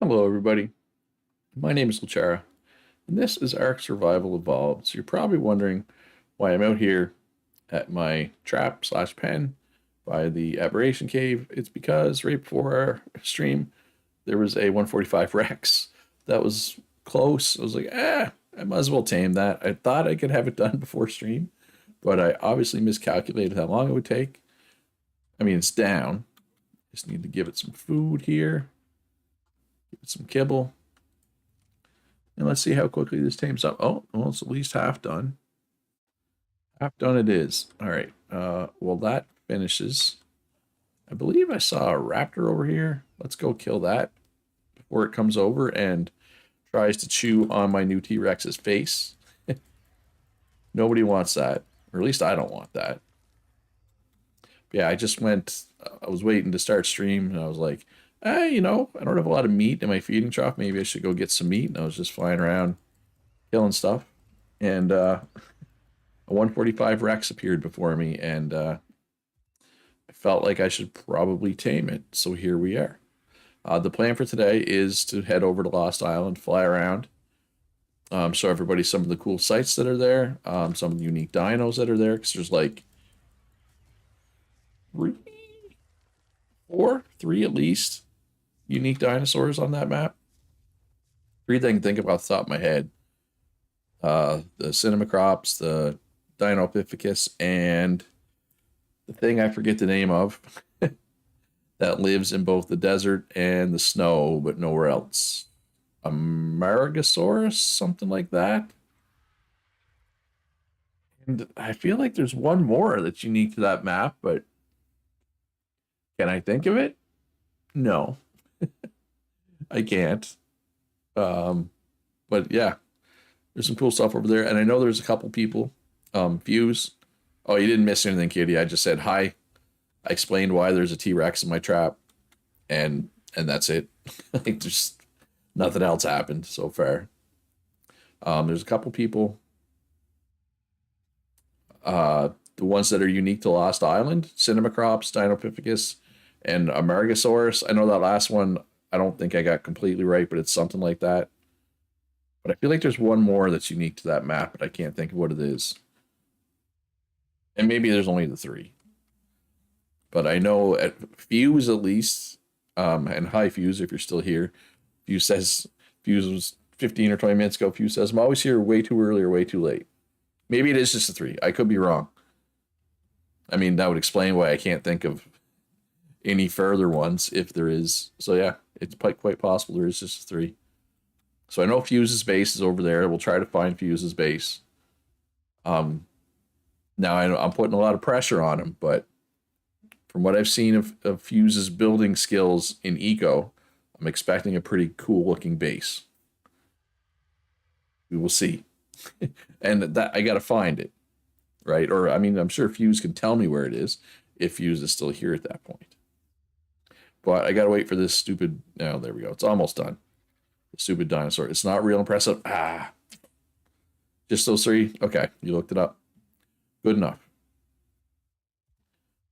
Hello, everybody. My name is Luchara, and this is Ark Survival Evolved. So you're probably wondering why I'm out here at my trap slash pen by the Aberration Cave. It's because right before our stream, there was a 145 Rex that was close. I was like, I might as well tame that. I thought I could have it done before stream, but I obviously miscalculated how long it would take. I mean, it's down. Just need to give it some food here, give it some kibble. And let's see how quickly this tames up. Oh, well, it's at least half done. Half done it is. All right. Well, that finishes. I believe I saw a raptor over here. Let's go kill that before it comes over and tries to chew on my new T-Rex's face. Nobody wants that. Or at least I don't want that. Yeah, I just went, I was waiting to start stream, and I was like, I don't have a lot of meat in my feeding trough. Maybe I should go get some meat. And I was just flying around killing stuff. And a 145 Rex appeared before me, and I felt like I should probably tame it. So here we are. The plan for today is to head over to Lost Island, fly around, show everybody some of the cool sites that are there, some of the unique dinos that are there, because there's like three at least unique dinosaurs on that map. Three that I can think of off the top of my head. The Cinnamacrops, the Dinopithecus, and the thing I forget the name of that lives in both the desert and the snow, but nowhere else. Amargasaurus, something like that. And I feel like there's one more that's unique to that map, but can I think of it? No, I can't. But yeah, there's some cool stuff over there, and I know there's a couple people. Fuse. Oh, you didn't miss anything, Kitty. I just said hi. I explained why there's a T-Rex in my trap, and that's it. Like there's nothing else happened so far. There's a couple people. The ones that are unique to Lost Island: Cinnamacrops, Dinopithecus, and Amargasaurus. I know that last one, I don't think I got completely right, but it's something like that. But I feel like there's one more that's unique to that map, but I can't think of what it is. And maybe there's only the three. But I know at Fuse at least, and hi Fuse if you're still here. Fuse was 15 or 20 minutes ago. Fuse says, I'm always here way too early or way too late. Maybe it is just the three. I could be wrong. I mean, that would explain why I can't think of any further ones if there is. So yeah, it's quite possible there is just three. So I know Fuse's base is over there. We'll try to find Fuse's base. Now I'm putting a lot of pressure on him, but from what I've seen of Fuse's building skills in Eco, I'm expecting a pretty cool looking base. We will see. And that I got to find it, right? Or I mean, I'm sure Fuse can tell me where it is if Fuse is still here at that point. But I got to wait for this stupid. Now, there we go. It's almost done. The stupid dinosaur. It's not real impressive. Just those three. Okay, you looked it up. Good enough.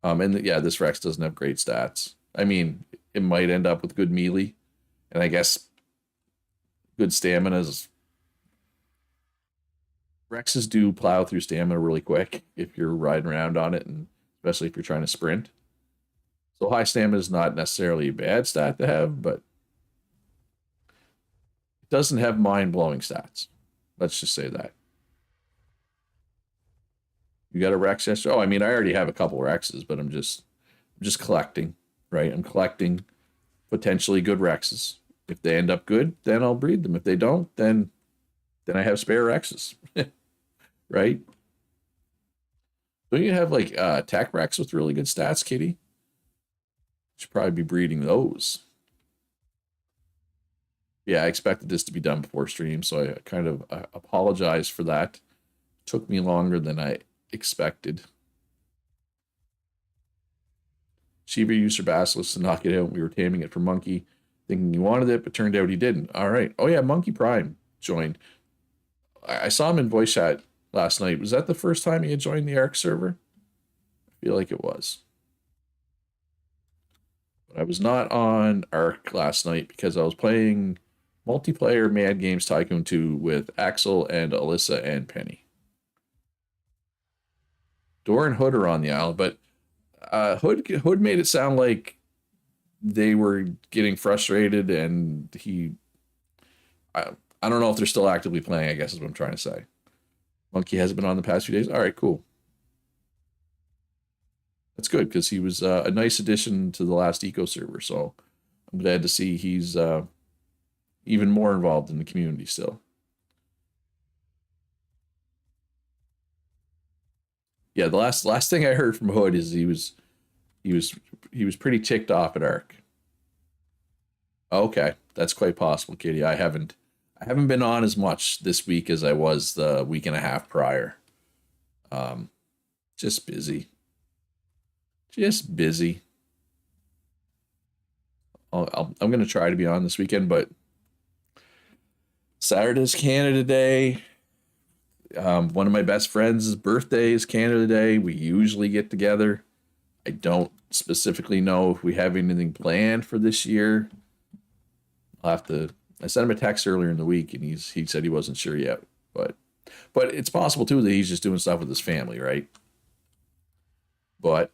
And yeah, this Rex doesn't have great stats. I mean, it might end up with good melee, and I guess good stamina is. Rexes do plow through stamina really quick if you're riding around on it, and especially if you're trying to sprint. So high stamina is not necessarily a bad stat to have, but it doesn't have mind-blowing stats. Let's just say that. You got a Rex yesterday? Oh, I mean, I already have a couple Rexes, but I'm just collecting, right? I'm collecting potentially good Rexes. If they end up good, then I'll breed them. If they don't, then I have spare Rexes, right? Don't you have like Tech Rex with really good stats, Kitty? Should probably be breeding those. Yeah, I expected this to be done before stream, so I kind of apologize for that. It took me longer than I expected. Shiva used her basilisk to knock it out. We were taming it for Monkey, thinking he wanted it, but turned out he didn't. All right. Oh yeah, Monkey Prime joined. I saw him in voice chat last night. Was that the first time he had joined the Ark server? I feel like it was. But I was not on Ark last night because I was playing multiplayer Mad Games Tycoon 2 with Axel and Alyssa and Penny. Dor and Hood are on the island, but Hood made it sound like they were getting frustrated, and I don't know if they're still actively playing, I guess is what I'm trying to say. Monkey hasn't been on the past few days. All right, cool. That's good because he was a nice addition to the last eco server. So I'm glad to see he's even more involved in the community still. Yeah, the last thing I heard from Hood is he was he was pretty ticked off at Ark. Okay, that's quite possible, Kitty. I haven't been on as much this week as I was the week and a half prior. Um, just busy, just busy. I'm gonna try to be on this weekend, but Saturday's Canada Day. One of my best friends' birthday is Canada Day. We usually get together. I don't specifically know if we have anything planned for this year. I'll have to. I sent him a text earlier in the week, and he said he wasn't sure yet. But it's possible too that he's just doing stuff with his family, right? But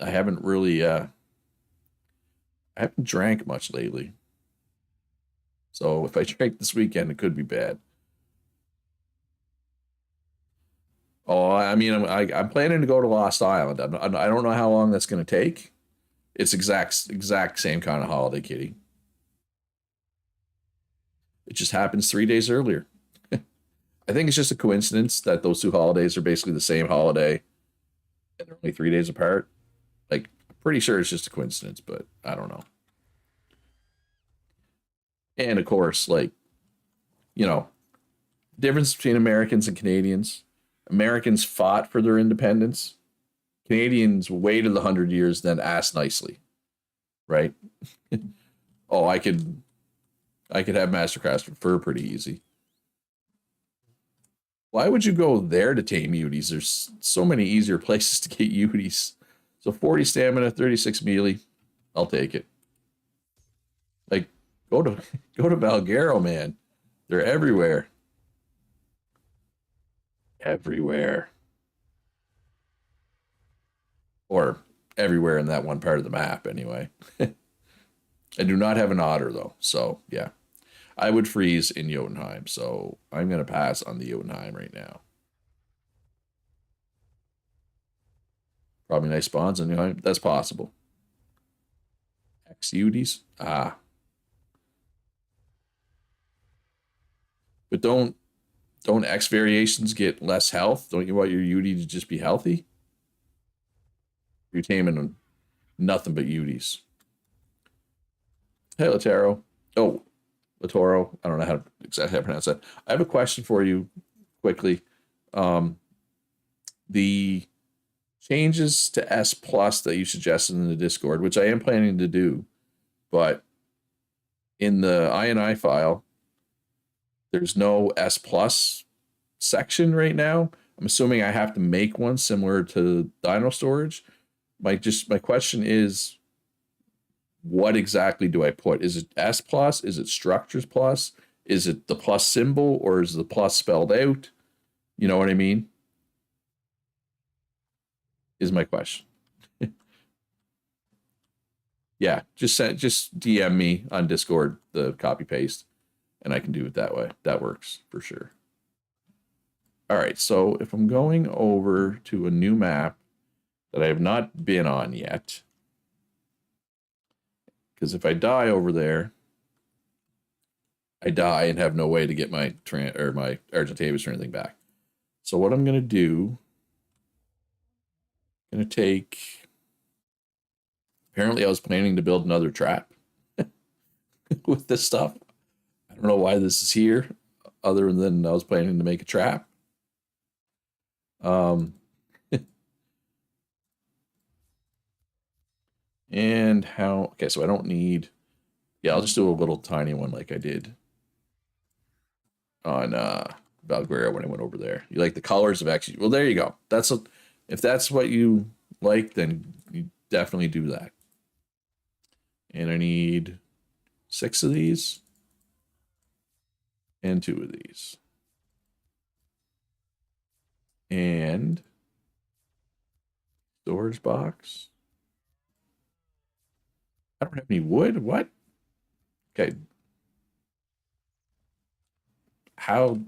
I haven't really I haven't drank much lately. So if I drink this weekend, it could be bad. Oh, I mean, I'm planning to go to Lost Island. I don't know how long that's going to take. It's exact same kind of holiday, Kitty. It just happens 3 days earlier. I think it's just a coincidence that those two holidays are basically the same holiday and they're only 3 days apart. Like, I'm pretty sure it's just a coincidence, but I don't know. And of course, like, you know, difference between Americans and Canadians. Americans fought for their independence. Canadians waited 100 years, then asked nicely, right? Oh, I could have Masterclass for fur pretty easy. Why would you go there to tame Uties? There's so many easier places to get Uties. So 40 stamina, 36 melee. I'll take it. Like, go to go to Valgaro, man. They're everywhere. Everywhere. Or everywhere in that one part of the map, anyway. I do not have an otter, though. So, yeah. I would freeze in Jotunheim. So, I'm going to pass on the Jotunheim right now. Probably nice spawns in Jotunheim. That's possible. X Uties. Ah. But don't X variations get less health? Don't you want your UD to just be healthy? You're taming nothing but UDs. Hey, Lataro. Oh, Latoro. I don't know exactly how to pronounce that. I have a question for you quickly. The changes to S plus that you suggested in the Discord, which I am planning to do, but in the INI file, there's no S plus section right now. I'm assuming I have to make one similar to Dino Storage. My question is, what exactly do I put? Is it S plus? Is it structures plus? Is it the plus symbol, or is the plus spelled out? You know what I mean? Is my question. Yeah, just DM me on Discord the copy paste, and I can do it that way. That works for sure. All right, so if I'm going over to a new map that I have not been on yet, because if I die over there, I die and have no way to get my my Argentavis or anything back. So what I'm gonna do, I'm gonna take. Apparently, I was planning to build another trap with this stuff. I don't know why this is here, other than I was planning to make a trap. And how? Okay, so I don't need. Yeah, I'll just do a little tiny one like I did on Valguera when I went over there. You like the colors of actually? Well, there you go. If that's what you like, then you definitely do that. And I need 6 of these and 2 of these. And storage box. I don't have any wood. What? Okay. How?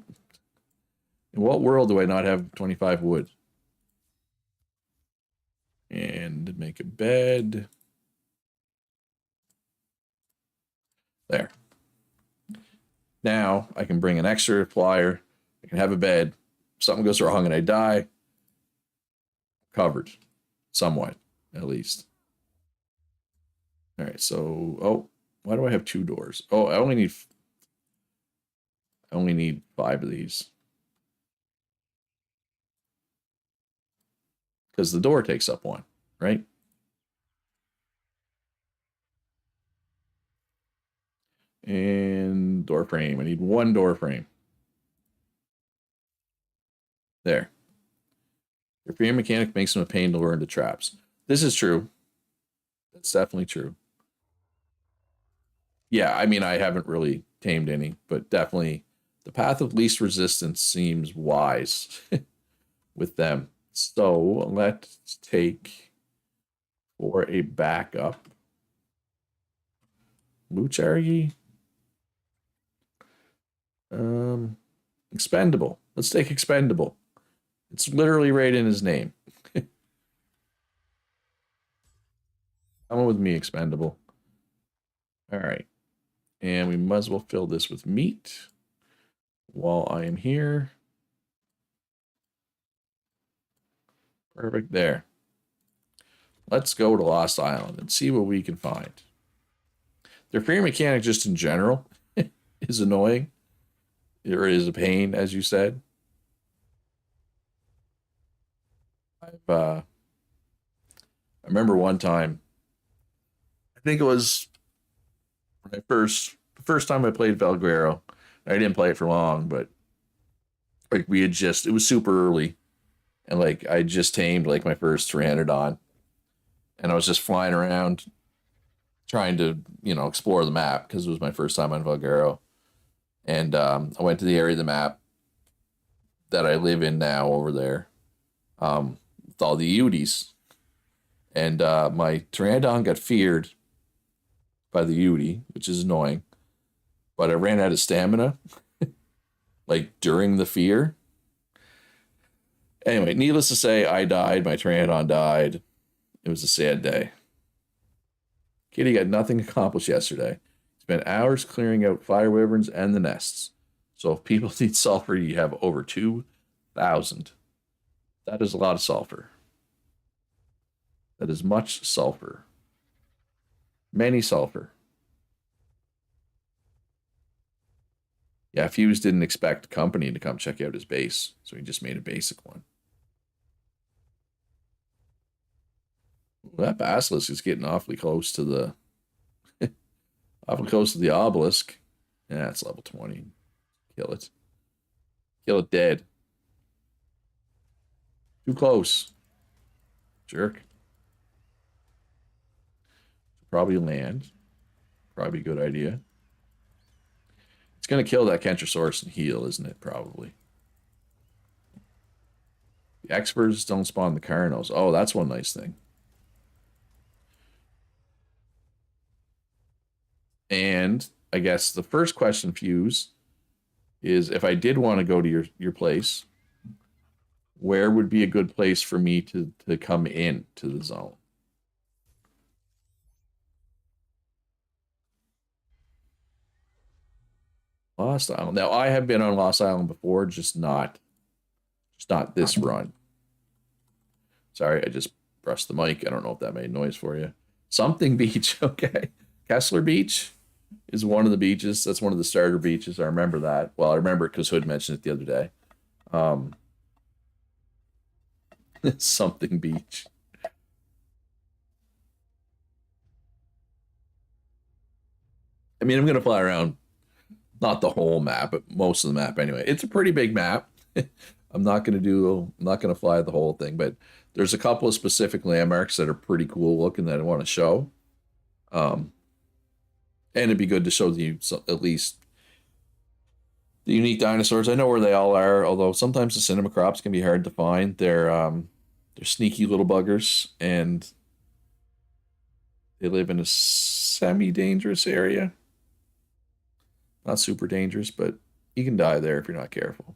In what world do I not have 25 wood? And make a bed. There. Now I can bring an extra plier. I can have a bed. If something goes wrong and I die, covered. Somewhat, at least. All right, so, oh, why do I have 2 doors? Oh, I only need 5 of these. Because the door takes up 1, right? And door frame. I need 1 door frame. There. Your frame mechanic makes him a pain to lure into traps. This is true. That's definitely true. Yeah, I mean, I haven't really tamed any, but definitely the path of least resistance seems wise with them. So let's take for a backup Luchargi. Expendable. Let's take expendable. It's literally right in his name. Come on with me, expendable. All right. And we might as well fill this with meat while I am here. Perfect there. Let's go to Lost Island and see what we can find. Their frame mechanic just in general is annoying. It is a pain, as you said. I remember one time, I think it was when the first time I played Valguero. I didn't play it for long, but like it was super early, and like I just tamed like my first Pteranodon, and I was just flying around trying to explore the map because it was my first time on Valguero, and I went to the area of the map that I live in now over there, with all the Uties, and my Pteranodon got feared by the Uti, which is annoying, but I ran out of stamina like during the fear. Anyway, needless to say, I died. My Pteranodon died. It was a sad day. Kitty got nothing accomplished yesterday. Spent hours clearing out fire wyverns and the nests. So if people need sulfur, you have over 2,000. That is a lot of sulfur. That is much sulfur. Many sulfur. Yeah, Fuse didn't expect company to come check out his base, so he just made a basic one. Well, that basilisk is getting awfully close to the obelisk. Yeah, it's level 20. Kill it. Kill it dead. Too close. Jerk. Probably land. Probably a good idea. It's going to kill that Kentrosaurus and heal, isn't it? Probably. The experts don't spawn the Carnos. Oh, that's one nice thing. And I guess the first question, Fuse, is if I did want to go to your place, where would be a good place for me to come in to the zone? Lost Island. Now I have been on Lost Island before, just not this run. Sorry, I just brushed the mic. I don't know if that made noise for you. Something Beach, okay. Kessler Beach is one of the beaches. That's one of the starter beaches. I remember that. Well, I remember it because Hood mentioned it the other day. Something Beach. I mean, I'm going to fly around, not the whole map, but most of the map anyway. It's a pretty big map. I'm not going to fly the whole thing, but there's a couple of specific landmarks that are pretty cool looking that I want to show. And it'd be good to show you at least the unique dinosaurs. I know where they all are, although sometimes the cinema crops can be hard to find. They're sneaky little buggers, and they live in a semi-dangerous area. Not super dangerous, but you can die there if you're not careful.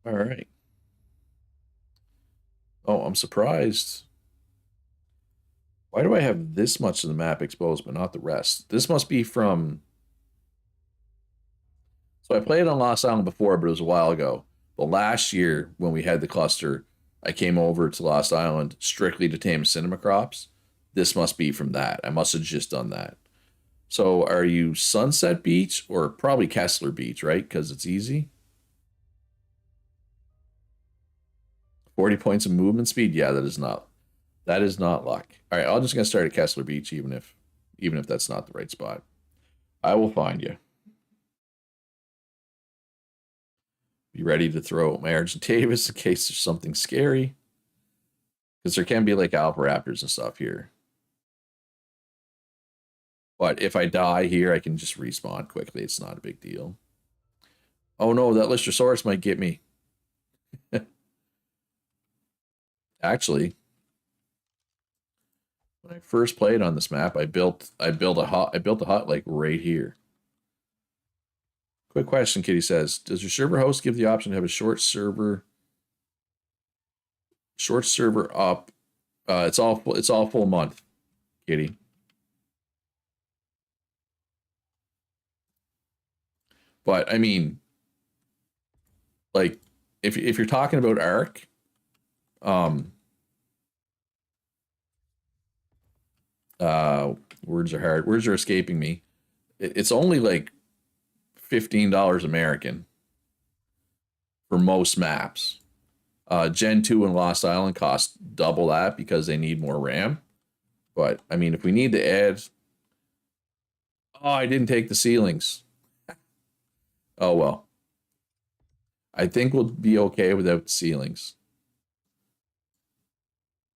All right. Oh, I'm surprised. Why do I have this much of the map exposed, but not the rest? This must be from... So I played on Lost Island before, but it was a while ago. But last year, when we had the cluster, I came over to Lost Island strictly to tame cinema crops. This must be from that. I must have just done that. So are you Sunset Beach or probably Kessler Beach, right? Because it's easy. 40 points of movement speed? Yeah, that is not luck. All right, I'm just gonna start at Kessler Beach, even if that's not the right spot. I will find you. Be ready to throw my Argent Davis in case there's something scary. Because there can be like alpha raptors and stuff here. But if I die here, I can just respawn quickly. It's not a big deal. Oh no, that Lystrosaurus might get me. Actually, when I first played on this map, I built a hut like right here. Quick question, Kitty says, does your server host give the option to have a short server up? It's all full month, Kitty. But I mean, like, if you're talking about Ark, um, words are hard. Words are escaping me. It's only like $15 American for most maps. Gen 2 and Lost Island cost double that because they need more RAM. But I mean, if we need to add, oh, I didn't take the ceilings. Oh well, I think we'll be okay without the ceilings.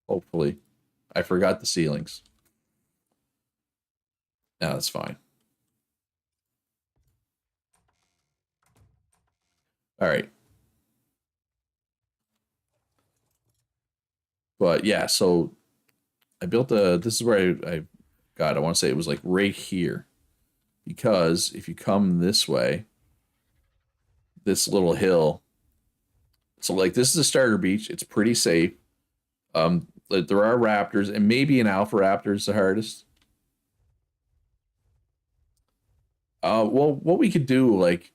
Hopefully, I forgot the ceilings. No, that's fine. All right, but yeah, so I built a. This is where I got. I want to say it was like right here, because if you come this way, this little hill. So like this is a starter beach. It's pretty safe. Like, there are raptors, and maybe an alpha raptor is the hardest. Well, what we could do, like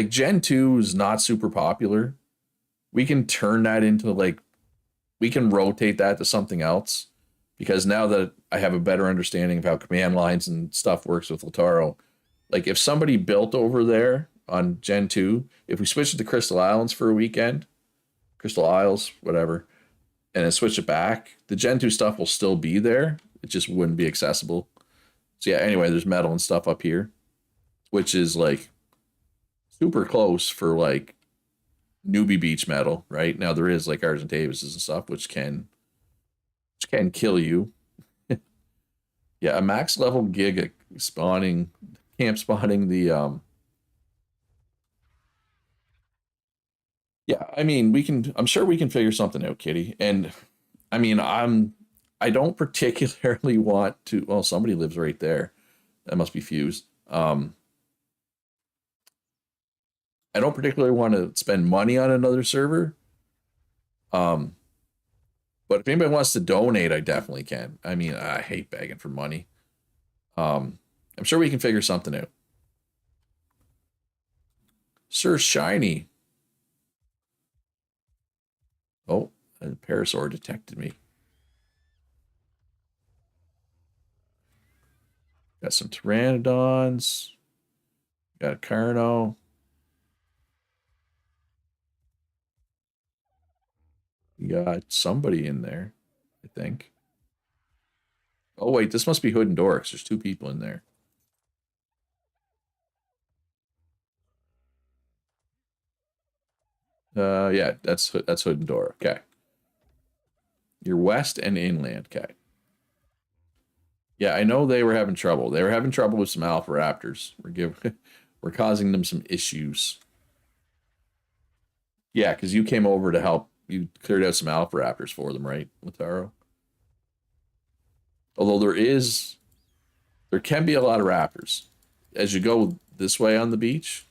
Gen 2 is not super popular. We can turn that into like we can rotate that to something else because now that I have a better understanding of how command lines and stuff works with Lataro, like if somebody built over there on Gen 2, if we switch it to Crystal Islands for a weekend, Crystal Isles, whatever, and then switch it back, the Gen 2 stuff will still be there. It just wouldn't be accessible. So yeah, anyway, there's metal and stuff up here, which is like super close for like newbie beach metal, right? Now there is like Argent Davises and stuff which can kill you. Yeah, a max level giga spawning camp spawning the yeah, I mean I'm sure we can figure something out, Kitty. And I mean I don't particularly want to well, somebody lives right there. That must be fused. I don't particularly want to spend money on another server. Um, but if anybody wants to donate, I definitely can. I mean, I hate begging for money. Um, I'm sure we can figure something out. Sir Shiny. Oh, a Parasaur detected me. Got some Pteranodons. Got a Carno. You got somebody in there, I think. Oh wait, this must be Hood and Dorks. There's two people in there. Yeah, that's Hood and Dora. Okay. You're west and inland. Okay. Yeah, I know they were having trouble. They were having trouble with some alpha raptors. We're causing them some issues. Yeah, because you came over to help. You cleared out some alpha raptors for them, right, Lataro? Although there can be a lot of raptors as you go this way on the beach,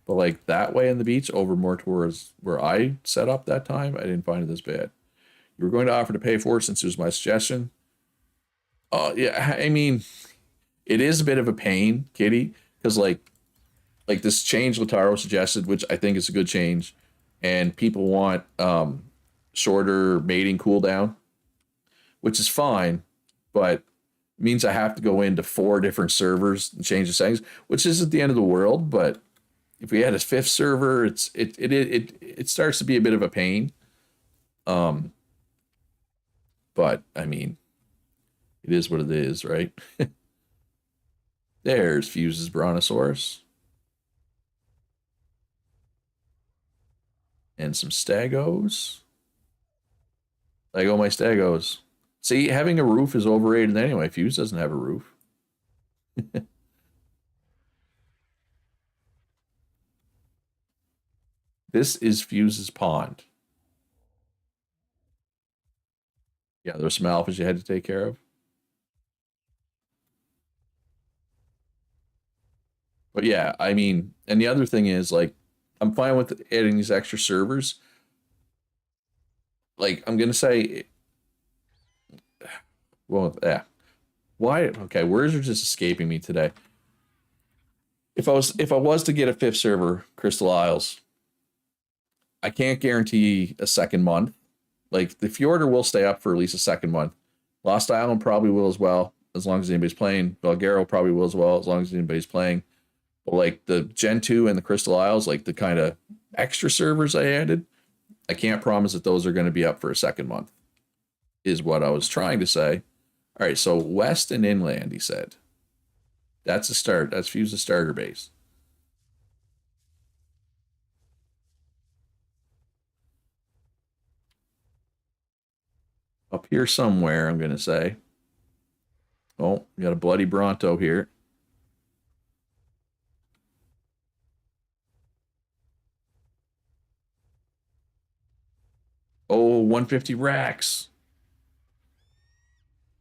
but like that way on the beach, over more towards where I set up that time, I didn't find it this bad. You were going to offer to pay for it since it was my suggestion. Oh yeah, I mean, it is a bit of a pain, Kitty, because like this change Lataro suggested, which I think is a good change, and people want shorter mating cooldown, which is fine, but means I have to go into 4 different servers and change the settings, which isn't the end of the world. But if we had a 5th server, it starts to be a bit of a pain. Um, but I mean, it is what it is, right? There's Fuse's Brontosaurus. And some Stegos. Like, oh, my Stegos. See, having a roof is overrated anyway. Fuse doesn't have a roof. This is Fuse's pond. Yeah, there's some alphas you had to take care of. But yeah, I mean, and the other thing is, like, I'm fine with adding these extra servers. Like, I'm gonna say, well, yeah. Why? Okay, words are just escaping me today. If I was to get a 5th server, Crystal Isles, I can't guarantee a second month. Like the Fjordur will stay up for at least a second month. Lost Island probably will as well, as long as anybody's playing. Belgaro probably will as well, as long as anybody's playing. But like the Gen 2 and the Crystal Isles, like the kind of extra servers I added, I can't promise that those are going to be up for a second month, is what I was trying to say. All right, so west and inland, he said. That's a start. That's Fuse's starter base. Up here somewhere, I'm going to say. Oh, we got a bloody Bronto here. Oh, 150 racks.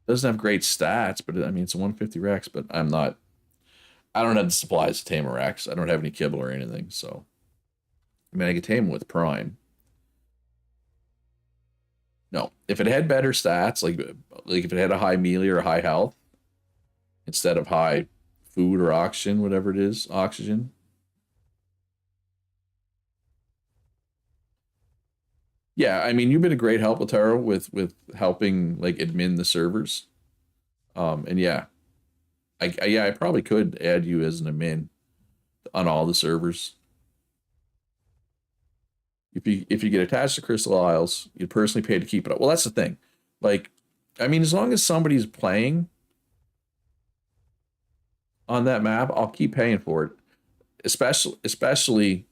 Doesn't have great stats, but I mean, it's a 150 racks, but I don't have the supplies to tame a racks. I don't have any kibble or anything, so. I mean, I could tame with Prime. No, if it had better stats, like if it had a high melee or a high health, instead of high food or oxygen, whatever it is, oxygen. Yeah, I mean, you've been a great help, Lataro, with helping like admin the servers. And yeah, I probably could add you as an admin on all the servers. If you get attached to Crystal Isles, you'd personally pay to keep it up. Well, that's the thing. Like, I mean, as long as somebody's playing on that map, I'll keep paying for it. Especially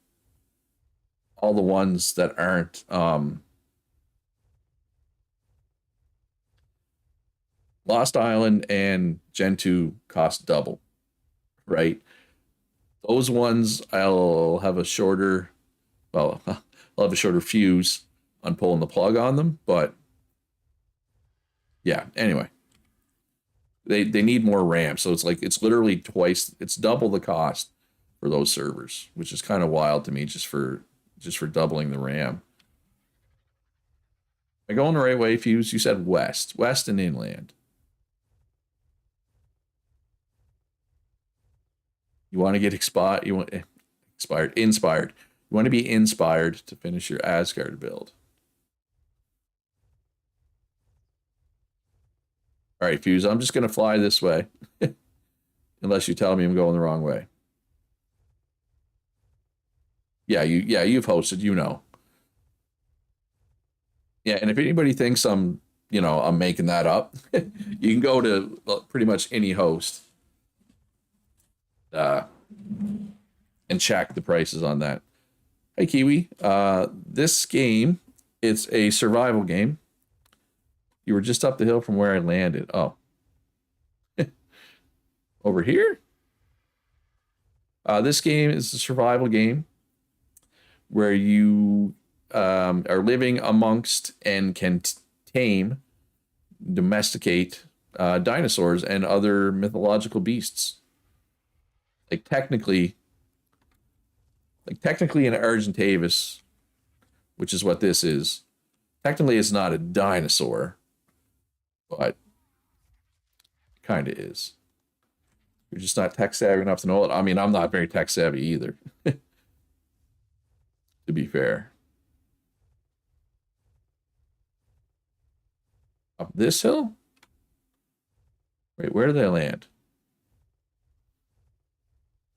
all the ones that aren't Lost Island and Gen 2 cost double, right? Those ones I'll have a shorter, well, I'll have a shorter fuse on pulling the plug on them, but yeah, anyway. They need more RAM, so it's literally twice, it's double the cost for those servers, which is kind of wild to me just for doubling the RAM. Am I going the right way, Fuse? You said west and inland. You want to get inspired. You want to be inspired to finish your Asgard build. All right, Fuse, I'm just going to fly this way. Unless you tell me I'm going the wrong way. You've hosted, you know. Yeah, and if anybody thinks I'm making that up, you can go to pretty much any host uh, and check the prices on that. Hey Kiwi, this game It's a survival game. You were just up the hill from where I landed. Oh, over here? This game is a survival game where you are living amongst and can tame, domesticate dinosaurs and other mythological beasts. Like technically, in Argentavis, which is what this is. Technically, it's not a dinosaur, but it kind of is. You're just not tech savvy enough to know it. I mean, I'm not very tech savvy either, to be fair. Up this hill? Wait, where did I land?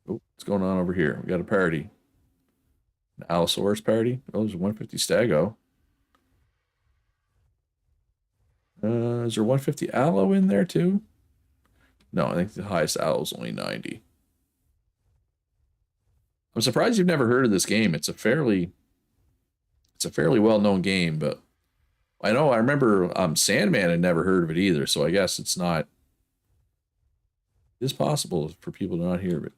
Oh, what's going on over here? We got a party. An Allosaurus party. Oh, there's a 150 Stago. Is there 150 Allo in there too? No, I think the highest Allo is only 90. I'm surprised you've never heard of this game. It's a fairly well-known game, but I remember Sandman had never heard of it either, so I guess it's not. It is possible for people to not hear of it.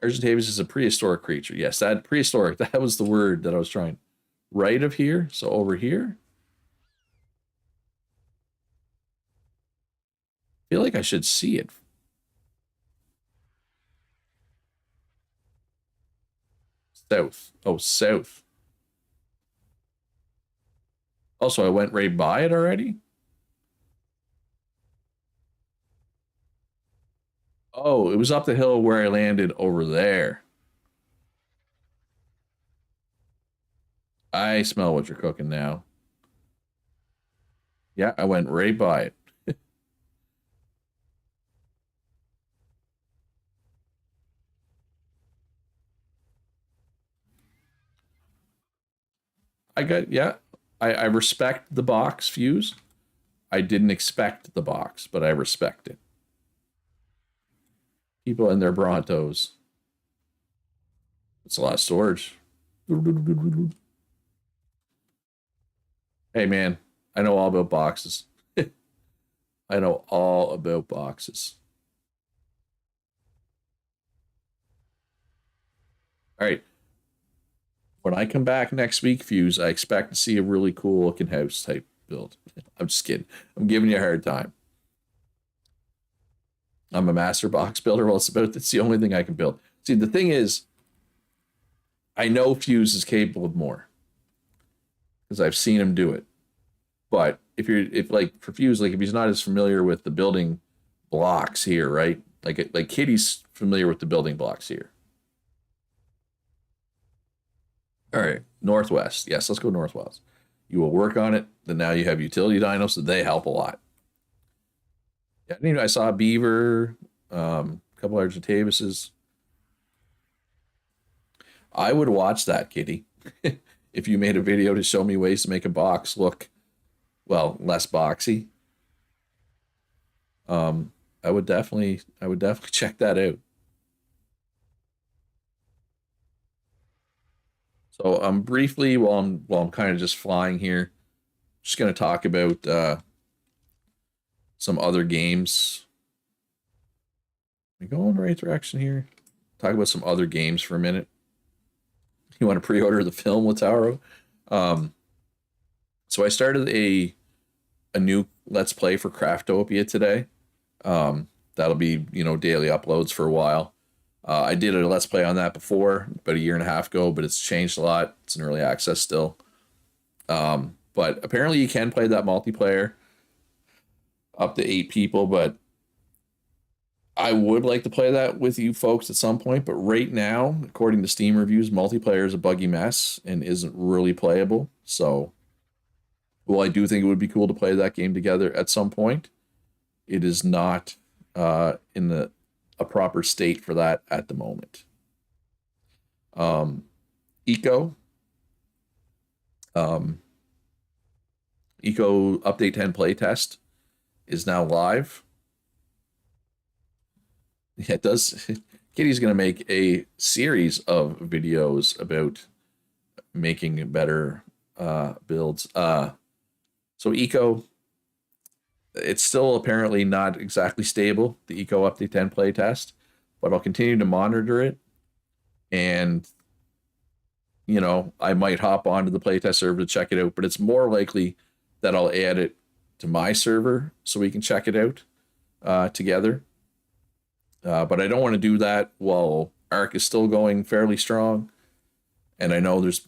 Argentavis is a prehistoric creature. Yes, that prehistoric, that was the word that I was trying. Right of here, so over here. I feel like I should see it. South. Oh, south. Also, I went right by it already? Oh, it was up the hill where I landed over there. I smell what you're cooking now. Yeah, I went right by it. Yeah, I respect the box fuse. I didn't expect the box, but I respect it. People in their Brontos. It's a lot of storage. Hey, man, I know all about boxes. I know all about boxes. All right. When I come back next week, Fuse, I expect to see a really cool looking house type build. I'm just kidding. I'm giving you a hard time. I'm a master box builder. Well, it's the only thing I can build. See, the thing is, I know Fuse is capable of more because I've seen him do it. But if like for Fuse, like if he's not as familiar with the building blocks here, right? Like Kitty's familiar with the building blocks here. All right, northwest. Yes, let's go northwest. You will work on it. Then now you have utility dinos, so they help a lot. Yeah, I saw a beaver, a couple Argentavises. I would watch that, Kitty. If you made a video to show me ways to make a box look, well, less boxy. I would definitely check that out. So briefly, while I'm kind of just flying here, just going to talk about some other games. We go in the right direction here. Talk about some other games for a minute. You want to pre-order the film, Lataro? So I started a new Let's Play for Craftopia today. That'll be daily uploads for a while. I did a Let's Play on that before, about a year and a half ago, but it's changed a lot. It's in early access still. But apparently you can play that multiplayer up to 8 people, but I would like to play that with you folks at some point. But right now, according to Steam reviews, multiplayer is a buggy mess and isn't really playable. So, well, I do think it would be cool to play that game together at some point. It is not in a proper state for that at the moment. Eco. Eco Update 10 playtest is now live. Yeah, it does. Kitty's going to make a series of videos about making better builds. So Eco, it's still apparently not exactly stable, the Eco Update 10 playtest, but I'll continue to monitor it. And, you know, I might hop onto the playtest server to check it out, but it's more likely that I'll add it to my server so we can check it out together. But I don't want to do that while Ark is still going fairly strong. And I know there's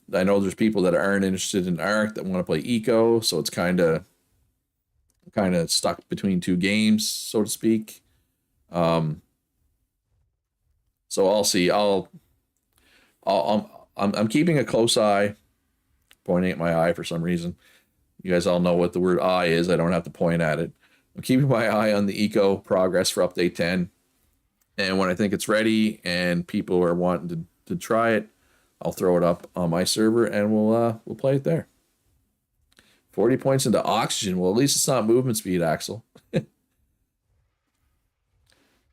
people that aren't interested in Ark that want to play Eco, so it's kind of stuck between two games, so to speak. So I'll see. I'm keeping a close eye, pointing at my eye for some reason. You guys all know what the word eye is. I don't have to point at it. I'm keeping my eye on the Eco progress for update 10. And when I think it's ready and people are wanting to try it, I'll throw it up on my server and we'll play it there. 40 points into oxygen. Well, at least it's not movement speed, Axel.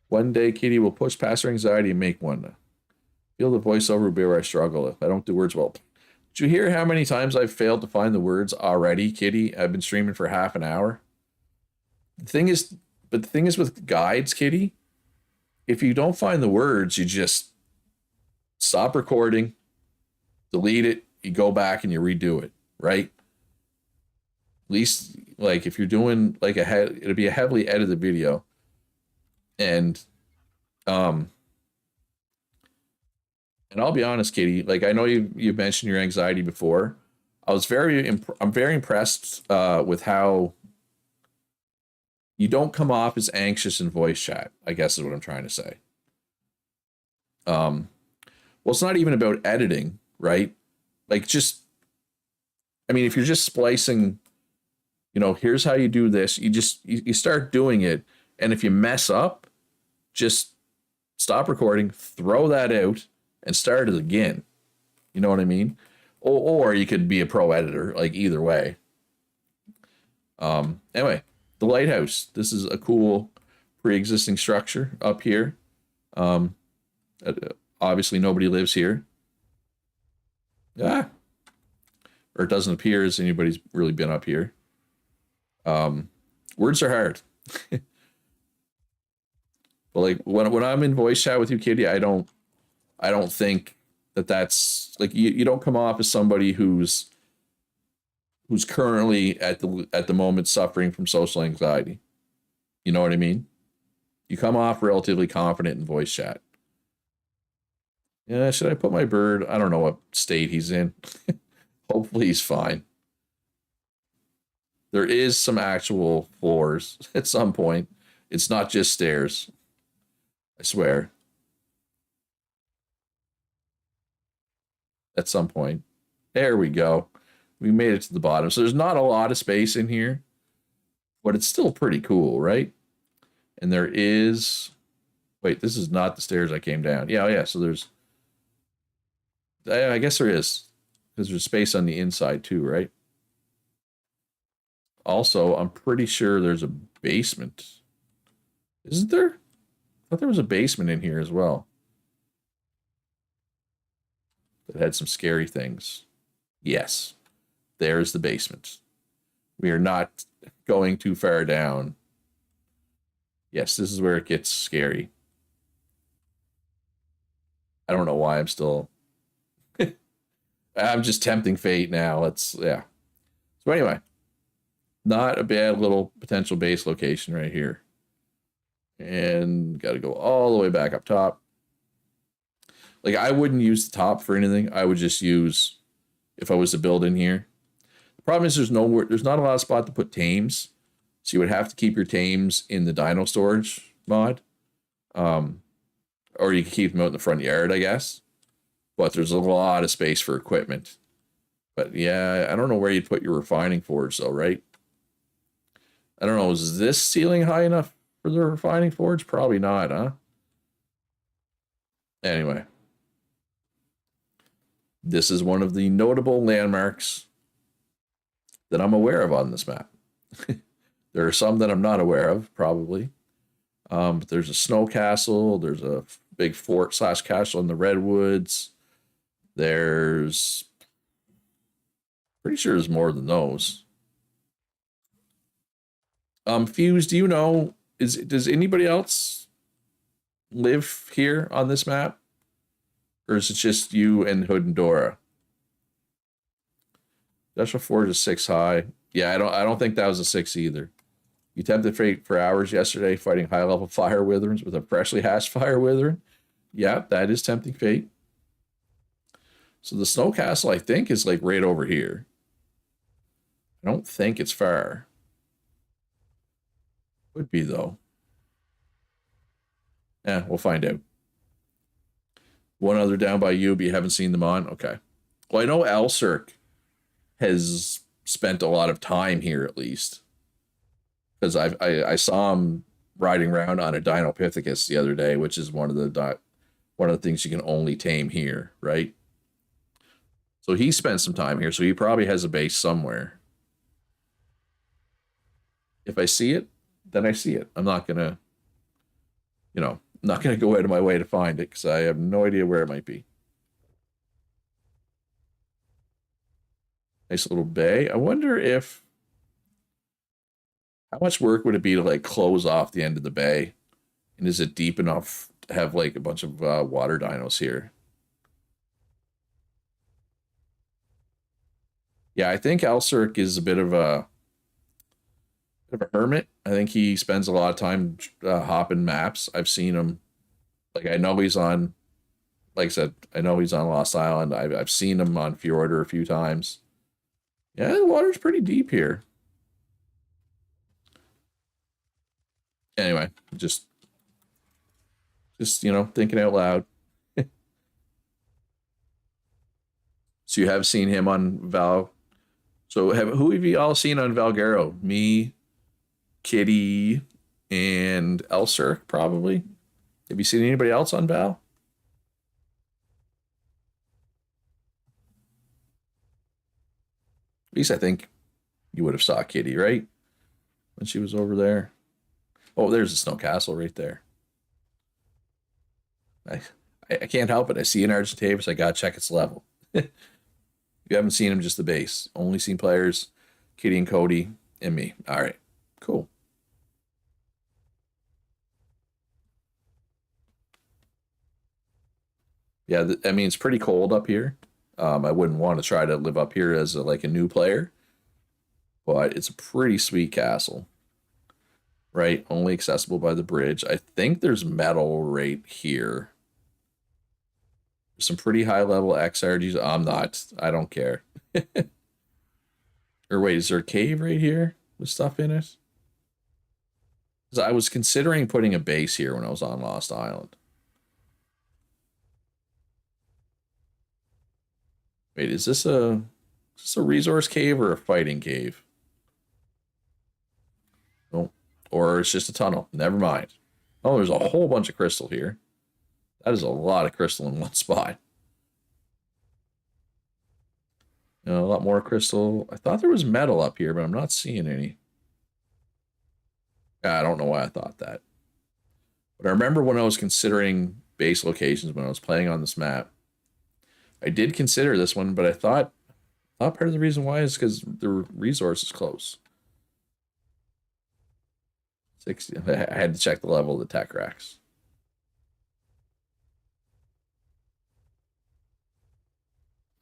One day, Kitty will push past her anxiety and make one. Feel the voiceover will be where I struggle. If I don't do words well. Did you hear how many times I've failed to find the words already, Kitty? I've been streaming for half an hour. The thing is with guides, Kitty, if you don't find the words, you just stop recording, delete it, you go back and you redo it, right? At least, like, if you're doing like it'll be a heavily edited video. And I'll be honest, Katie, like, I know you've mentioned your anxiety before. I'm very impressed with how you don't come off as anxious in voice chat, I guess is what I'm trying to say. Well, it's not even about editing, right? Like, I mean, if you're just splicing, you know, here's how you do this, you start doing it. And if you mess up, just stop recording, throw that out, and start it again. You know what I mean? Or you could be a pro editor, like, either way. Anyway, the lighthouse. This is a cool pre-existing structure up here. Obviously nobody lives here. Or it doesn't appear as anybody's really been up here. Words are hard. But like when I'm in voice chat with you, Kitty, I don't think that's like, you don't come off as somebody who's currently at the moment suffering from social anxiety. You know what I mean? You come off relatively confident in voice chat. Yeah, should I put my bird? I don't know what state he's in. Hopefully he's fine. There is some actual floors at some point. It's not just stairs. I swear. At some point. There we go. We made it to the bottom. So there's not a lot of space in here, but it's still pretty cool, right? And there is... Wait, this is not the stairs I came down. Yeah, so there's... I guess there is, because there's space on the inside too, right? Also, I'm pretty sure there's a basement. Isn't there? I thought there was a basement in here as well. That had some scary things. Yes, there's the basement. We are not going too far down. Yes, this is where it gets scary. I don't know why I'm still... I'm just tempting fate now. Yeah. So anyway, not a bad little potential base location right here. And got to go all the way back up top. Like, I wouldn't use the top for anything. I would just use, if I was to build in here. The problem is there's not a lot of spot to put tames. So you would have to keep your tames in the dino storage mod. Or you could keep them out in the front yard, I guess. But there's a lot of space for equipment. But yeah, I don't know where you'd put your refining forge though, right? I don't know, is this ceiling high enough for the refining forge? Probably not, huh? Anyway. This is one of the notable landmarks that I'm aware of on this map. There are some that I'm not aware of, probably. But there's a snow castle. There's a big fort slash castle in the redwoods. There's pretty sure there's more than those. Fuse, do you know, does anybody else live here on this map? Or is it just you and Hood and Dora? Joshua Ford is 6 high. Yeah, I don't think that was a 6 either. You tempted fate for hours yesterday fighting high level fire witherns with a freshly hatched fire withern. Yeah, that is tempting fate. So the snow castle, I think, is like right over here. I don't think it's far. Would be though. Yeah, we'll find out. One other down by you, but you haven't seen them on. Okay. Well, I know Alcirc has spent a lot of time here at least, because I saw him riding around on a Dinopithecus the other day, which is one of the things you can only tame here, right? So he spent some time here, so he probably has a base somewhere. If I see it, then I see it. I'm not gonna, not gonna go out of my way to find it because I have no idea where it might be. Nice little bay. I wonder if how much work would it be to like close off the end of the bay, and is it deep enough to have like a bunch of water dinos here? Yeah, I think Alcirc is a bit of a hermit. I think he spends a lot of time hopping maps. I've seen him. Like I know he's on. Like I said, I know he's on Lost Island. I've seen him on Fjordur a few times. Yeah, the water's pretty deep here. Anyway, just thinking out loud. So you have seen him on Val. So who have you all seen on Valgaro? Me, Kitty, and Elser probably. Have you seen anybody else on Val? At least I think you would have saw Kitty, right? When she was over there. Oh, there's a snow castle right there. I I can't help it. I see an Argentavis. I gotta check its level. You haven't seen him, just the base. Only seen players, Kitty and Cody and me. All right, cool. Yeah, I mean it's pretty cold up here. I wouldn't want to try to live up here as like a new player, but it's a pretty sweet castle, right? Only accessible by the bridge. I think there's metal right here. Some pretty high level XRGs. I'm not. I don't care. Or wait, is there a cave right here with stuff in it? Because I was considering putting a base here when I was on Lost Island. Wait, is this a resource cave or a fighting cave? Oh, or it's just a tunnel. Never mind. Oh, there's a whole bunch of crystal here. That is a lot of crystal in one spot. A lot more crystal. I thought there was metal up here, but I'm not seeing any. I don't know why I thought that. But I remember when I was considering base locations when I was playing on this map, I did consider this one, but I thought part of the reason why is because the resource is close. 60. I had to check the level of the tech racks.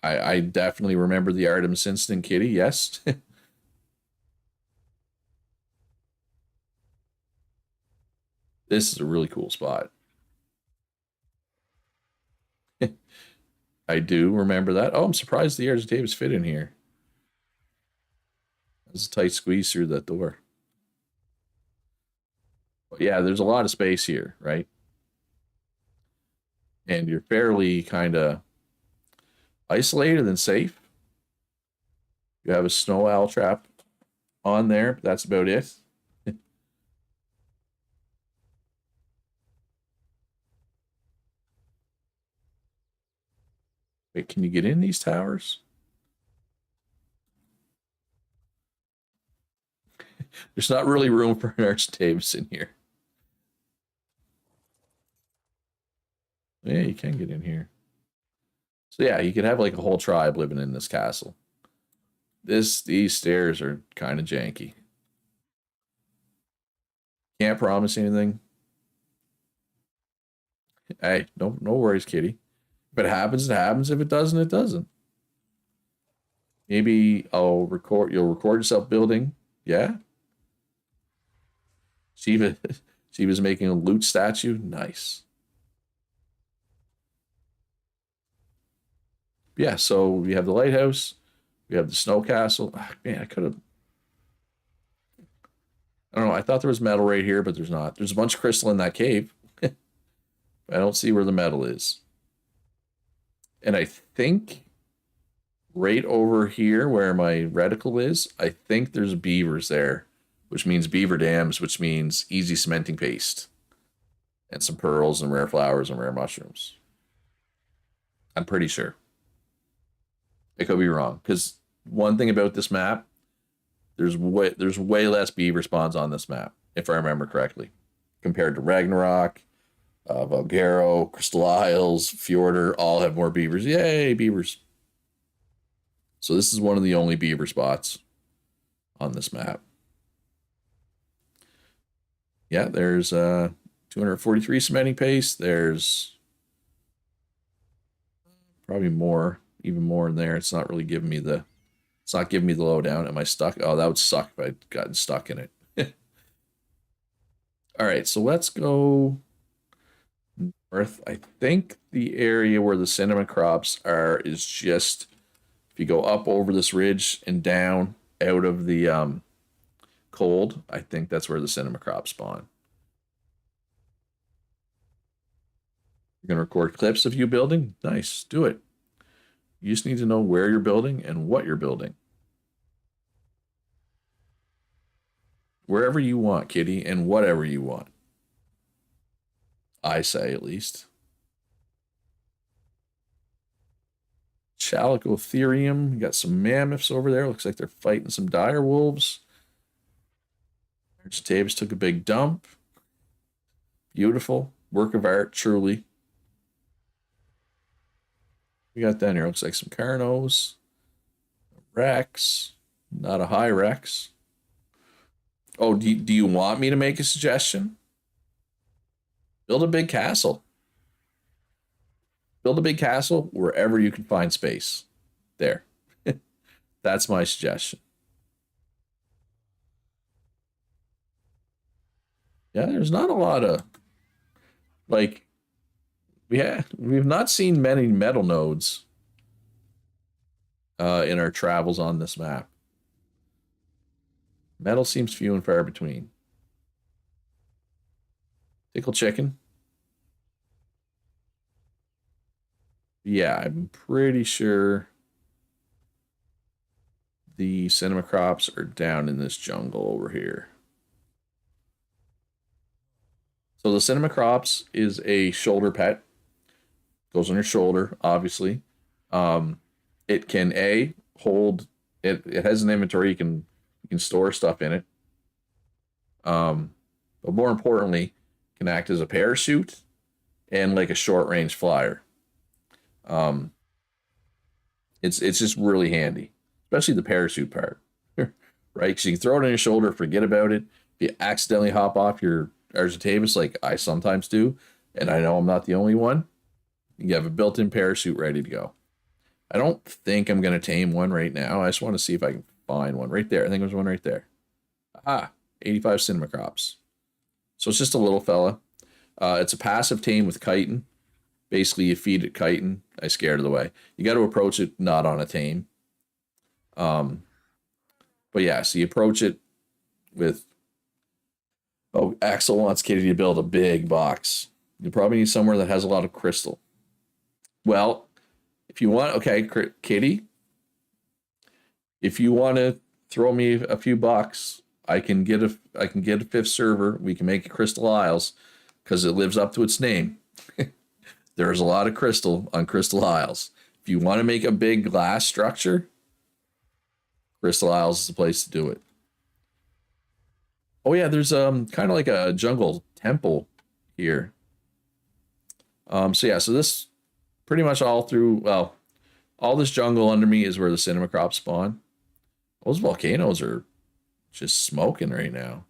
I definitely remember the Artemis Instant Kitty, yes. This is a really cool spot. I do remember that. Oh, I'm surprised the Argent Davis fit in here. It's a tight squeeze through that door. But yeah, there's a lot of space here, right? And you're fairly kind of isolated and safe. You have a snow owl trap on there. But that's about it. Wait, can you get in these towers? There's not really room for an Arch Davis in here. Yeah, you can get in here. So yeah, you could have like a whole tribe living in this castle. These stairs are kind of janky. Can't promise anything. Hey, no worries, kitty. If it happens, it happens. If it doesn't, it doesn't. Maybe you'll record yourself building. Yeah. Shiva Shiva's making a loot statue. Nice. Yeah, so we have the lighthouse, we have the snow castle. Ah, man, I could have. I don't know. I thought there was metal right here, but there's not. There's a bunch of crystal in that cave. I don't see where the metal is. And I think right over here where my reticle is, I think there's beavers there, which means beaver dams, which means easy cementing paste and some pearls and rare flowers and rare mushrooms. I'm pretty sure. I could be wrong because one thing about this map, there's way less beaver spawns on this map, if I remember correctly, compared to Ragnarok, Valgaro, Crystal Isles, Fjordur, all have more beavers. Yay, beavers! So this is one of the only beaver spots on this map. Yeah, there's 243 cementing paste. There's probably more, even more in there. It's not really giving me the, it's not giving me the lowdown. Am I stuck? Oh, that would suck if I'd gotten stuck in it. All right, so let's go north. I think the area where the cinnamon crops are is just, if you go up over this ridge and down out of the cold, I think that's where the cinnamon crops spawn. You're going to record clips of you building? Nice, do it. You just need to know where you're building and what you're building. Wherever you want, kitty, and whatever you want. I say, at least. Chalicotherium. You got some mammoths over there. Looks like they're fighting some dire wolves. Davis took a big dump. Beautiful. Work of art, truly. We got down here. Looks like some Carnos. Rex. Not a high Rex. Oh, do you want me to make a suggestion? Build a big castle. Build a big castle wherever you can find space. There. That's my suggestion. Yeah, there's not a lot of, like, we've not seen many metal nodes in our travels on this map. Metal seems few and far between. Tickle chicken. Yeah, I'm pretty sure the cinema crops are down in this jungle over here. So the cinema crops is a shoulder pet. Goes on your shoulder, obviously. It can hold it. It has an inventory. You can store stuff in it. But more importantly, can act as a parachute and like a short range flyer. It's just really handy, especially the parachute part, right? Because you can throw it on your shoulder, forget about it. If you accidentally hop off your Argentavis, like I sometimes do, and I know I'm not the only one, you have a built-in parachute ready to go. I don't think I'm going to tame one right now. I just want to see if I can find one right there. I think there's one right there. Ah, 85 cinema crops. So it's just a little fella. It's a passive tame with chitin. Basically, you feed it chitin. I scared it away. You got to approach it not on a tame. But yeah, so you approach it with. Oh, Axel wants Kitty to build a big box. You probably need somewhere that has a lot of crystal. Well, if you want, okay, Kitty, if you want to throw me a few bucks, I can get a fifth server. We can make it Crystal Isles because it lives up to its name. There's a lot of crystal on Crystal Isles. If you want to make a big glass structure, Crystal Isles is the place to do it. Oh yeah, there's kind of like a jungle temple here. So yeah, so this pretty much all through, well, all this jungle under me is where the cinema crops spawn. Those volcanoes are just smoking right now.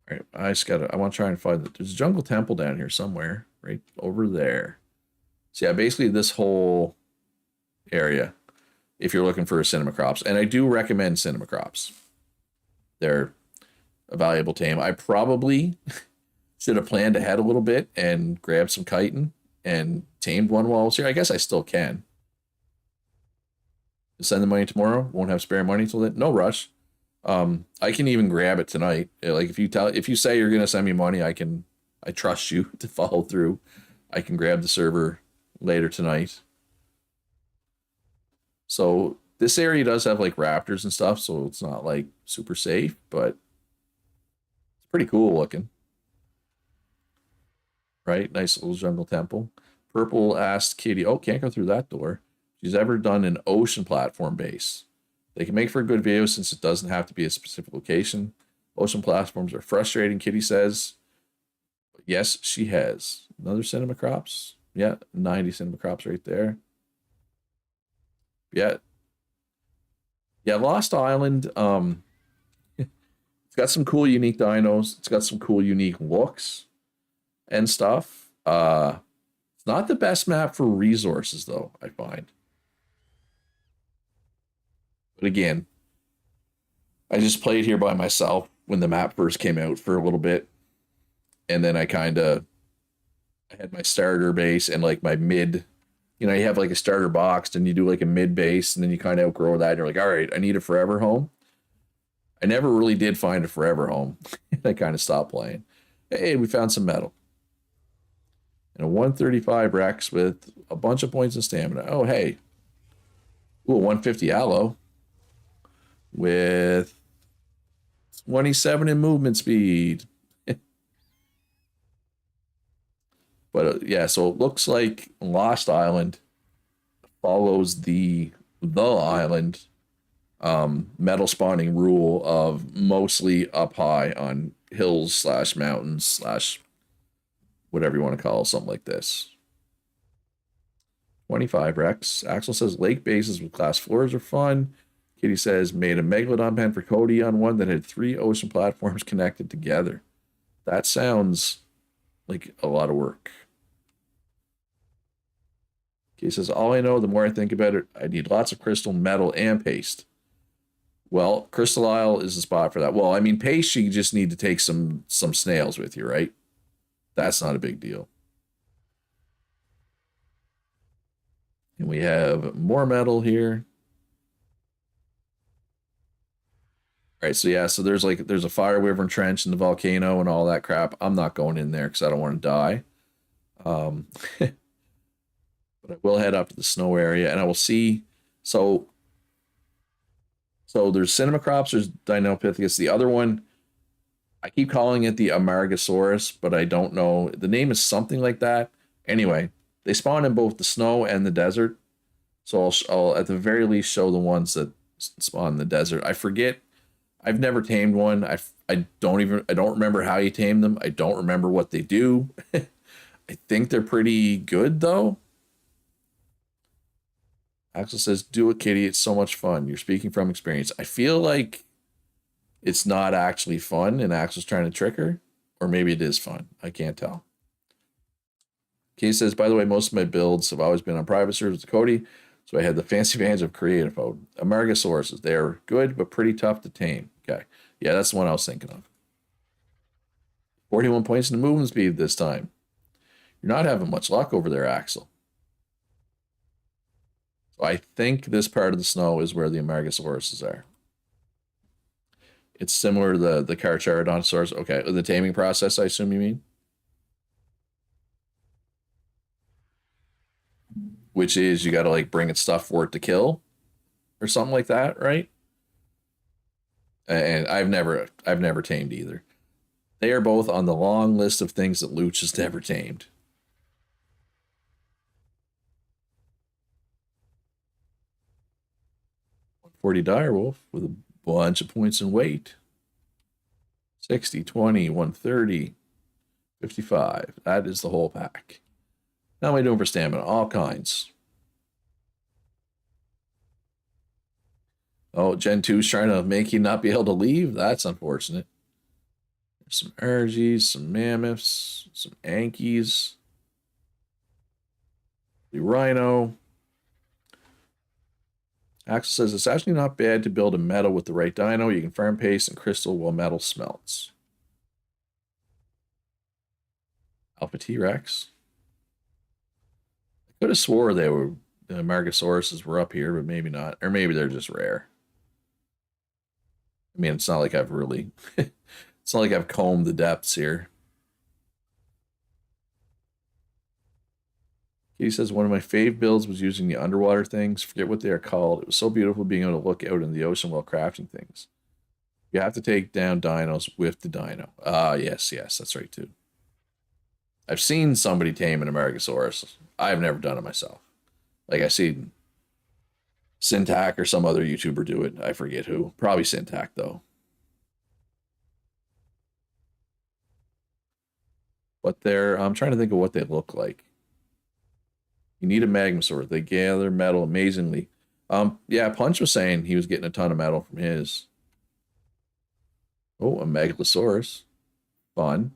All right, I want to try and find that. There's a jungle temple down here somewhere, right over there. So yeah, basically this whole area, if you're looking for a cinema crops, and I do recommend cinema crops. They're a valuable tame. I probably should have planned ahead a little bit and grabbed some chitin and tamed one while I was here. I guess I still can. Send the money tomorrow. Won't have spare money till then. No rush. I can even grab it tonight. Like if you say you're gonna send me money, I trust you to follow through. I can grab the server later tonight. So this area does have like raptors and stuff, so it's not like super safe, but it's pretty cool looking. Right? Nice little jungle temple. Purple asked Katie, oh, can't go through that door. She's ever done an ocean platform base. They can make for a good video since it doesn't have to be a specific location. Ocean platforms are frustrating, Kitty says. But yes, she has. Another cinema crops. Yeah, 90 cinema crops right there. Yeah. Yeah, Lost Island. It's got some cool, unique dinos. It's got some cool, unique looks and stuff. It's not the best map for resources, though, I find. But again, I just played here by myself when the map first came out for a little bit. And then I had my starter base and like my mid, you have like a starter box and you do like a mid base and then you kind of outgrow that. And you're like, all right, I need a forever home. I never really did find a forever home. I kind of stopped playing. Hey, we found some metal. And a 135 Rex with a bunch of points of stamina. Oh, hey. Ooh, 150 aloe with 27 in movement speed. But yeah, so it looks like Lost Island follows the island metal spawning rule of mostly up high on hills / mountains / whatever you want to call it, something like this. 25 Rex. Axel says lake bases with glass floors are fun. Kitty says made a megalodon pen for Cody on one that had 3 ocean platforms connected together. That sounds like a lot of work. He says, all I know, the more I think about it, I need lots of crystal, metal, and paste. Well, Crystal Isle is the spot for that. Well, I mean, paste, you just need to take some snails with you, right? That's not a big deal. And we have more metal here. All right, so yeah, so there's a fire wyvern trench in the volcano and all that crap. I'm not going in there because I don't want to die. But I will head up to the snow area and I will see. So there's cinema crops, there's Dinopithecus. The other one, I keep calling it the Amargasaurus, but I don't know. The name is something like that. Anyway, they spawn in both the snow and the desert. So I'll at the very least show the ones that spawn in the desert. I forget. I've never tamed one. I don't remember how you tame them. I don't remember what they do. I think they're pretty good though. Axel says, do it, Kitty. It's so much fun. You're speaking from experience. I feel like it's not actually fun and Axel's trying to trick her. Or maybe it is fun. I can't tell. Kay says, by the way, most of my builds have always been on private servers with Cody, so I had the fancy advantage of creative mode. Amargasauruses, they are good, but pretty tough to tame. Okay. Yeah, that's the one I was thinking of. 41 points in the movement speed this time. You're not having much luck over there, Axel. So I think this part of the snow is where the Amargasauruses are. It's similar to the Carcharodontosaurus. Okay, the taming process, I assume you mean? Which is you got to like bring it stuff for it to kill or something like that, right? And I've never tamed either. They are both on the long list of things that Luch has never tamed. $40 direwolf with a bunch of points in weight. 60, 20, 130, 55. That is the whole pack. How am I doing for stamina? All kinds. Oh, Gen 2's trying to make you not be able to leave? That's unfortunate. There's some Argies, some Mammoths, some Ankies, the Rhino. Axel says it's actually not bad to build a metal with the right dino. You can farm paste and crystal while metal smelts. Alpha T-Rex. I could have swore they were the Margosauruses were up here, but maybe not. Or maybe they're just rare. I mean, it's not like I've really it's not like I've combed the depths here. He says one of my fave builds was using the underwater things. Forget what they are called. It was so beautiful being able to look out in the ocean while crafting things. You have to take down dinos with the dino. Yes, that's right too. I've seen somebody tame an Amargasaurus. I've never done it myself. Like I seen Syntac or some other YouTuber do it. I forget who. Probably Syntac though. But I'm trying to think of what they look like. You need a magma sword. They gather metal amazingly. Yeah, Punch was saying he was getting a ton of metal from his. Oh, a Megalosaurus. Fun.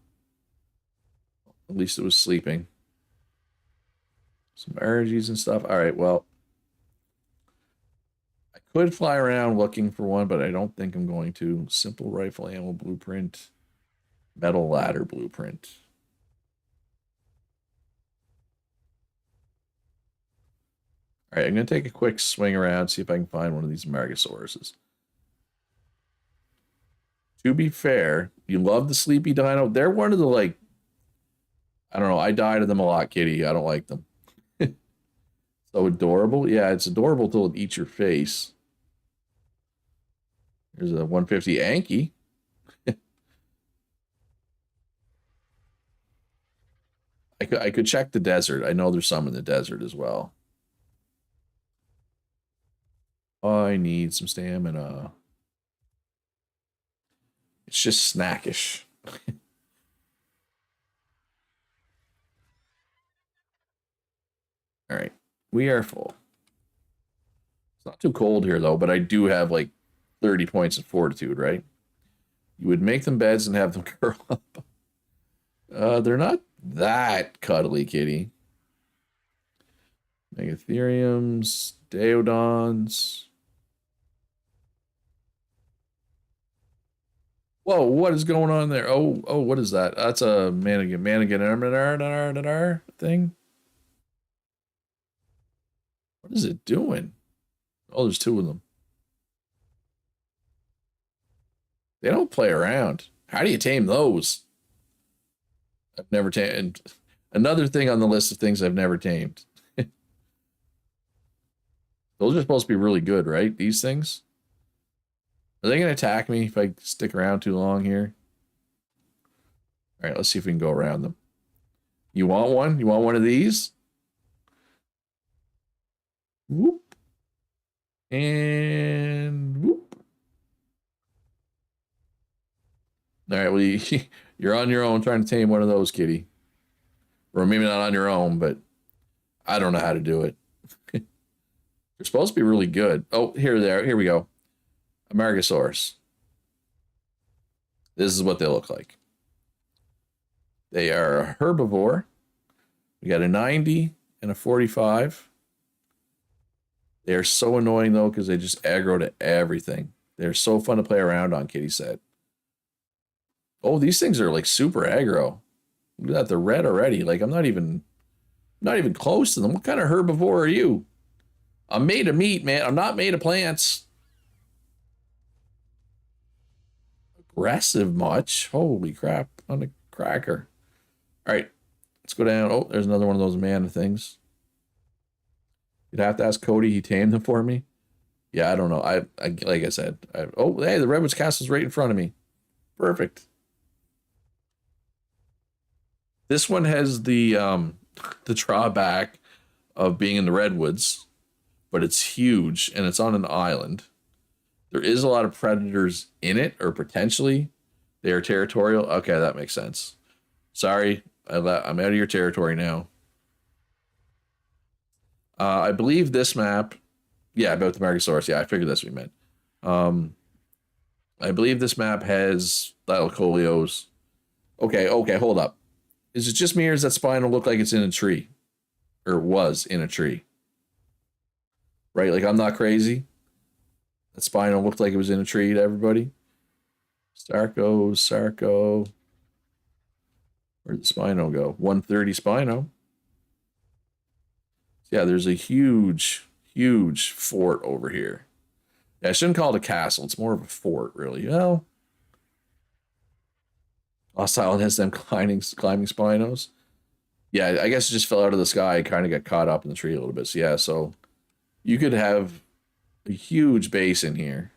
At least it was sleeping. Some Argies and stuff. All right, well. I could fly around looking for one, but I don't think I'm going to. Simple rifle ammo blueprint. Metal ladder blueprint. All right, I'm going to take a quick swing around, see if I can find one of these Margosauruses. To be fair, you love the Sleepy Dino. They're one of the, like, I don't know. I die to them a lot, kitty. I don't like them. So adorable. Yeah, it's adorable till it eats your face. There's a 150 Anki. I could check the desert. I know there's some in the desert as well. I need some stamina. It's just snackish. All right. We are full. It's not too cold here, though, but I do have like 30 points of fortitude, right? You would make them beds and have them curl up. They're not that cuddly, kitty. Megatheriums, Deodons. Whoa, what is going on there? Oh, what is that? That's a Manigan thing. What is it doing? Oh, there's two of them. They don't play around. How do you tame those? I've never tamed. Another thing on the list of things I've never tamed. Those are supposed to be really good, right? These things? Are they going to attack me if I stick around too long here? All right, let's see if we can go around them. You want one? You want one of these? Whoop. And whoop. All right, well, you're on your own trying to tame one of those, kitty. Or maybe not on your own, but I don't know how to do it. They're supposed to be really good. Oh, here we go. Amargasaurus. This is what they look like. They are a herbivore. We got a 90 and a 45. They are so annoying, though, because they just aggro to everything. They're so fun to play around on, Kitty said. Oh, these things are like super aggro. Look at that, they're red already. Like, I'm not even close to them. What kind of herbivore are you? I'm made of meat, man. I'm not made of plants. Aggressive much. Holy crap. On a cracker. All right. Let's go down. Oh, there's another one of those mana things. You'd have to ask Cody. He tamed them for me. Yeah, I don't know. I like I said. Oh, hey, the Redwoods Castle's right in front of me. Perfect. This one has the drawback of being in the Redwoods, but it's huge and it's on an island. There is a lot of predators in it, or potentially. They are territorial. Okay, that makes sense. Sorry, I'm out of your territory now. I believe this map, yeah, about the Marcosaurus. Yeah, I figured that's what we meant. Um, I believe this map has Thylacoleos. Okay, hold up. Is it just me or does that spino look like it's in a tree? Or was in a tree? Right? Like, I'm not crazy. That spino looked like it was in a tree to everybody. Sarco. Where'd the spino go? 130 spino. Yeah, there's a huge fort over here. Yeah, I shouldn't call it a castle. It's more of a fort, really. Well, Lost Island has them climbing spinos. Yeah, I guess it just fell out of the sky and kind of got caught up in the tree a little bit. So yeah, so you could have a huge base in here,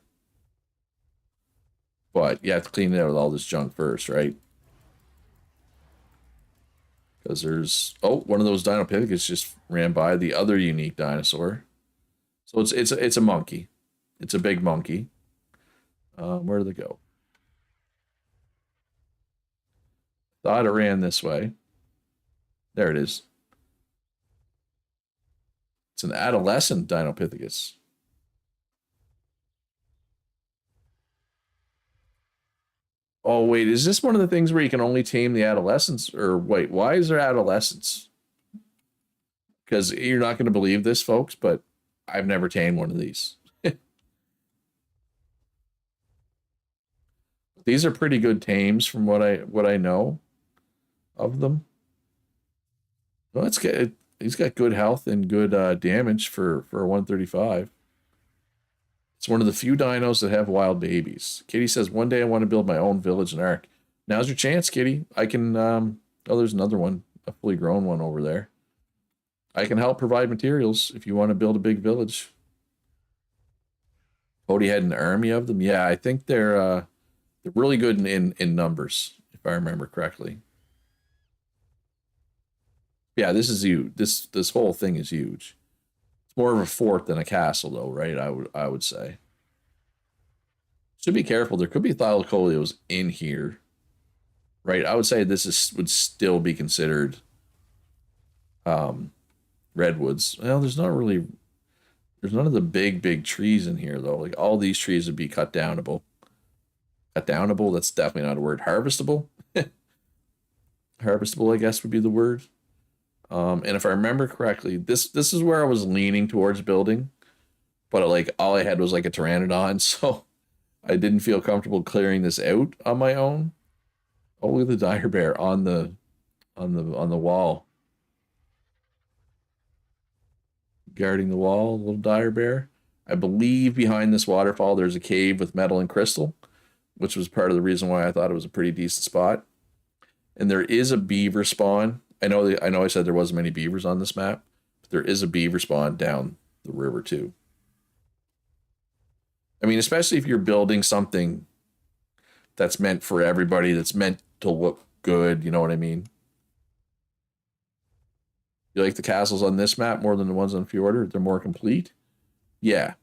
but you have to clean it out with all this junk first, right? Because there's one of those Dinopithecus just ran by the other unique dinosaur. So it's a monkey. It's a big monkey. Where did it go? Thought it ran this way. There it is. It's an adolescent Dinopithecus. Oh, wait, is this one of the things where you can only tame the adolescents? Or wait, why is there adolescents? Because you're not going to believe this, folks, but I've never tamed one of these. These are pretty good tames from what I know of them. Well, it's good. He's got good health and good damage for a 135. It's one of the few dinos that have wild babies. Kitty says, one day I want to build my own village in Ark. Now's your chance, Kitty. I can, oh, there's another one, a fully grown one over there. I can help provide materials if you want to build a big village. Odie had an army of them. Yeah, I think they're really good in numbers, if I remember correctly. Yeah, this is huge. This whole thing is huge. It's more of a fort than a castle, though, right? I would say. Should be careful. There could be Thylacoleos in here, right? I would say would still be considered redwoods. Well, there's none of the big trees in here though. Like all these trees would be cut downable. Cut downable. That's definitely not a word. Harvestable. Harvestable, I guess, would be the word. And if I remember correctly, this is where I was leaning towards building, but like all I had was like a pteranodon, so I didn't feel comfortable clearing this out on my own. Oh, look at the dire bear on the wall, guarding the wall. Little dire bear. I believe behind this waterfall there's a cave with metal and crystal, which was part of the reason why I thought it was a pretty decent spot. And there is a beaver spawn. I know I said there wasn't many beavers on this map, but there is a beaver spawn down the river too. I mean, especially if you're building something that's meant for everybody, that's meant to look good, you know what I mean? You like the castles on this map more than the ones on Fjordur? They're more complete? Yeah.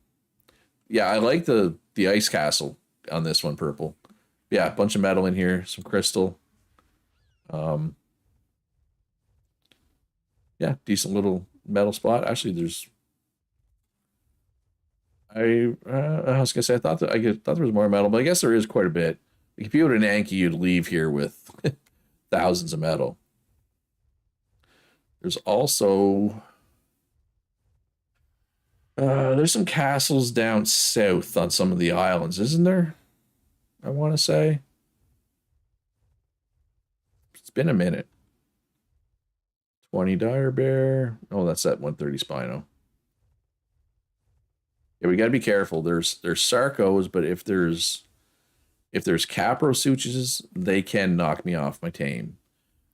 Yeah, I like the ice castle on this one, purple. Yeah, a bunch of metal in here, some crystal. Yeah, decent little metal spot. Actually, there's. I was gonna say I thought there was more metal, but I guess there is quite a bit. Like if you had an Anki, you'd leave here with thousands of metal. There's also there's some castles down south on some of the islands, isn't there? I want to say it's been a minute. 20 dire bear. Oh, that's that 130 spino. Yeah, we got to be careful. There's sarcos, but if there's caprosuches, they can knock me off my tame,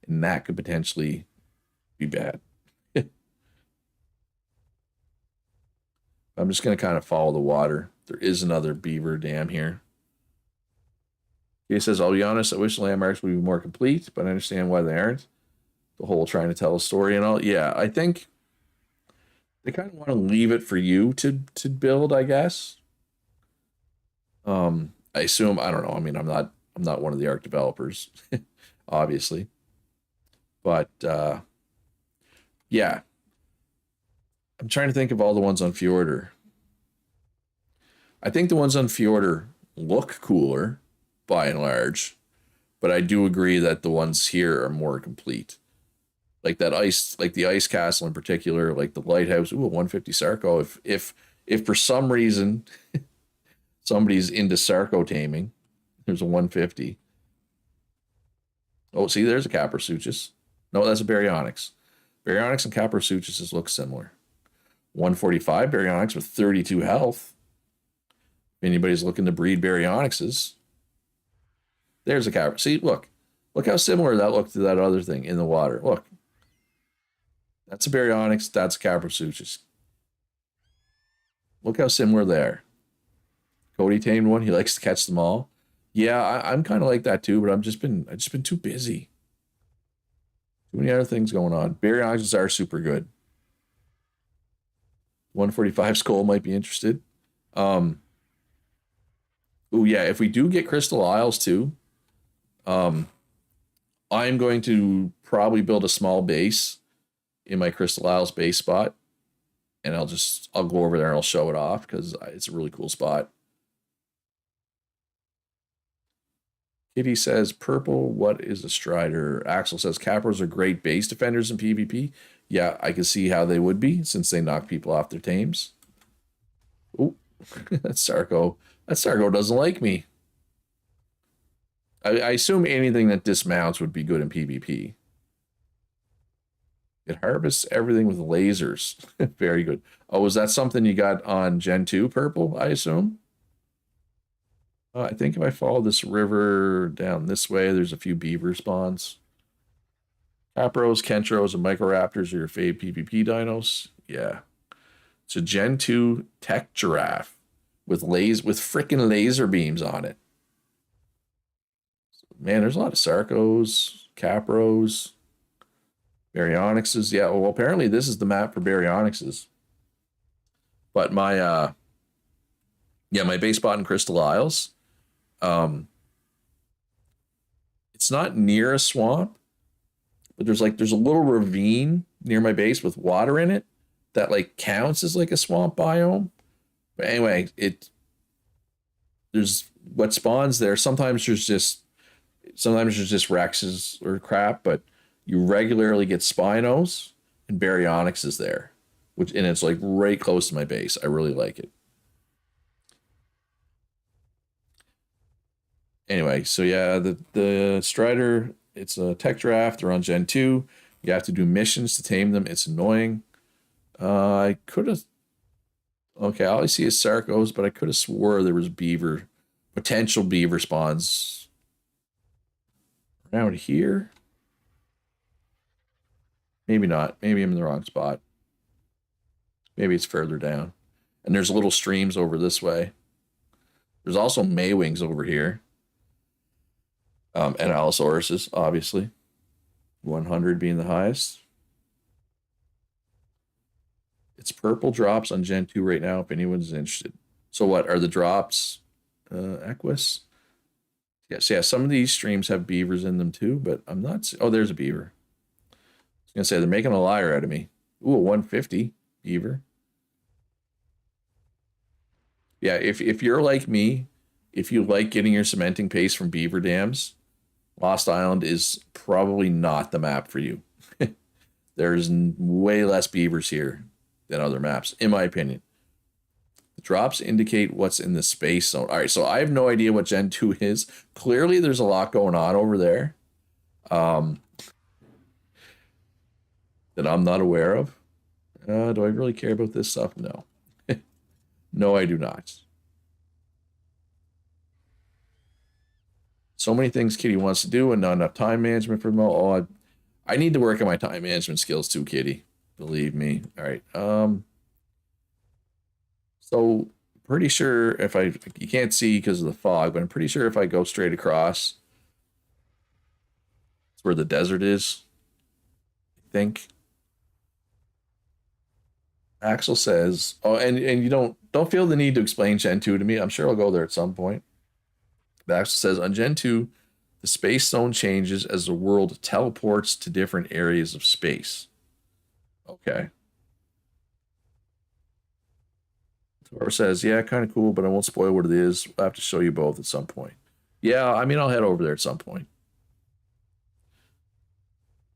and that could potentially be bad. I'm just gonna kind of follow the water. There is another beaver dam here. He says, "I'll be honest. I wish the landmarks would be more complete, but I understand why they aren't. The whole trying to tell a story and all. Yeah, I think they kind of want to leave it for you to build, I guess. I assume, I don't know. I mean, I'm not one of the Ark developers, obviously. But yeah. I'm trying to think of all the ones on Fjordur. I think the ones on Fjordur look cooler by and large, but I do agree that the ones here are more complete. Like that ice, like the ice castle in particular, like the lighthouse. Ooh, a 150 Sarco. If for some reason somebody's into Sarco taming, there's a 150. Oh, see, there's a Caprosuchus. No, that's a Baryonyx. Baryonyx and Caprosuchus look similar. 145 Baryonyx with 32 health. If anybody's looking to breed Baryonyxes, there's a Capra. See, look how similar that looked to that other thing in the water. Look, that's a Baryonyx. That's a Caprosuchus. Look how similar they are. Cody tamed one. He likes to catch them all. Yeah, I'm kind of like that too, but I've just been too busy. Too many other things going on. Baryonyxes are super good. 145 Skull might be interested. Oh yeah, if we do get Crystal Isles too, I'm going to probably build a small base in my Crystal Isles base spot, and I'll go over there and I'll show it off because it's a really cool spot. Kitty says, purple, what is a Strider? Axel says, Capros are great base defenders in PvP. Yeah, I can see how they would be since they knock people off their tames. Oh, that Sarco doesn't like me. I assume anything that dismounts would be good in PvP. It harvests everything with lasers. Very good. Oh, is that something you got on Gen 2 purple, I assume? I think if I follow this river down this way, there's a few beaver spawns. Capros, Kentros, and Microraptors are your fave PvP dinos. Yeah. It's a Gen 2 tech giraffe with freaking laser beams on it. Man, there's a lot of Sarcos, Capros, Baryonyxes. Yeah, well, apparently this is the map for Baryonyxes. But my base spot in Crystal Isles, it's not near a swamp, but there's a little ravine near my base with water in it that like counts as like a swamp biome. But anyway, there's what spawns there. Sometimes there's just Rexes or crap, but you regularly get Spinos and Baryonyxes there, and it's like right close to my base. I really like it. Anyway, so yeah, the Strider, it's a tech draft. They're on Gen 2. You have to do missions to tame them. It's annoying. I could have. Okay, all I see is Sarcos, but I could have swore there was potential beaver spawns around here. Maybe not. Maybe I'm in the wrong spot. Maybe it's further down. And there's little streams over this way. There's also Maywings over here. And Allosauruses, obviously. 100 being the highest. It's purple drops on Gen 2 right now if anyone's interested. So what are the drops? Equus? Yes, yeah, some of these streams have beavers in them too, but I'm not... Oh, there's a beaver. I was going to say, they're making a liar out of me. Ooh, a 150 beaver. Yeah, if you're like me, if you like getting your cementing paste from beaver dams, Lost Island is probably not the map for you. There's way less beavers here than other maps, in my opinion. The drops indicate what's in the space zone. All right, so I have no idea what Gen 2 is. Clearly, there's a lot going on over there that I'm not aware of. Do I really care about this stuff? No. No, I do not. So many things Kitty wants to do and not enough time management for them all. Oh, I need to work on my time management skills too, Kitty. Believe me. All right. So pretty sure you can't see because of the fog, but I'm pretty sure if I go straight across, it's where the desert is. I think. Axel says, oh, and you don't feel the need to explain Gen 2 to me. I'm sure I'll go there at some point. But Axel says, on Gen 2, the space zone changes as the world teleports to different areas of space. Okay. Tor says, yeah, kind of cool, but I won't spoil what it is. I'll have to show you both at some point. Yeah, I mean, I'll head over there at some point.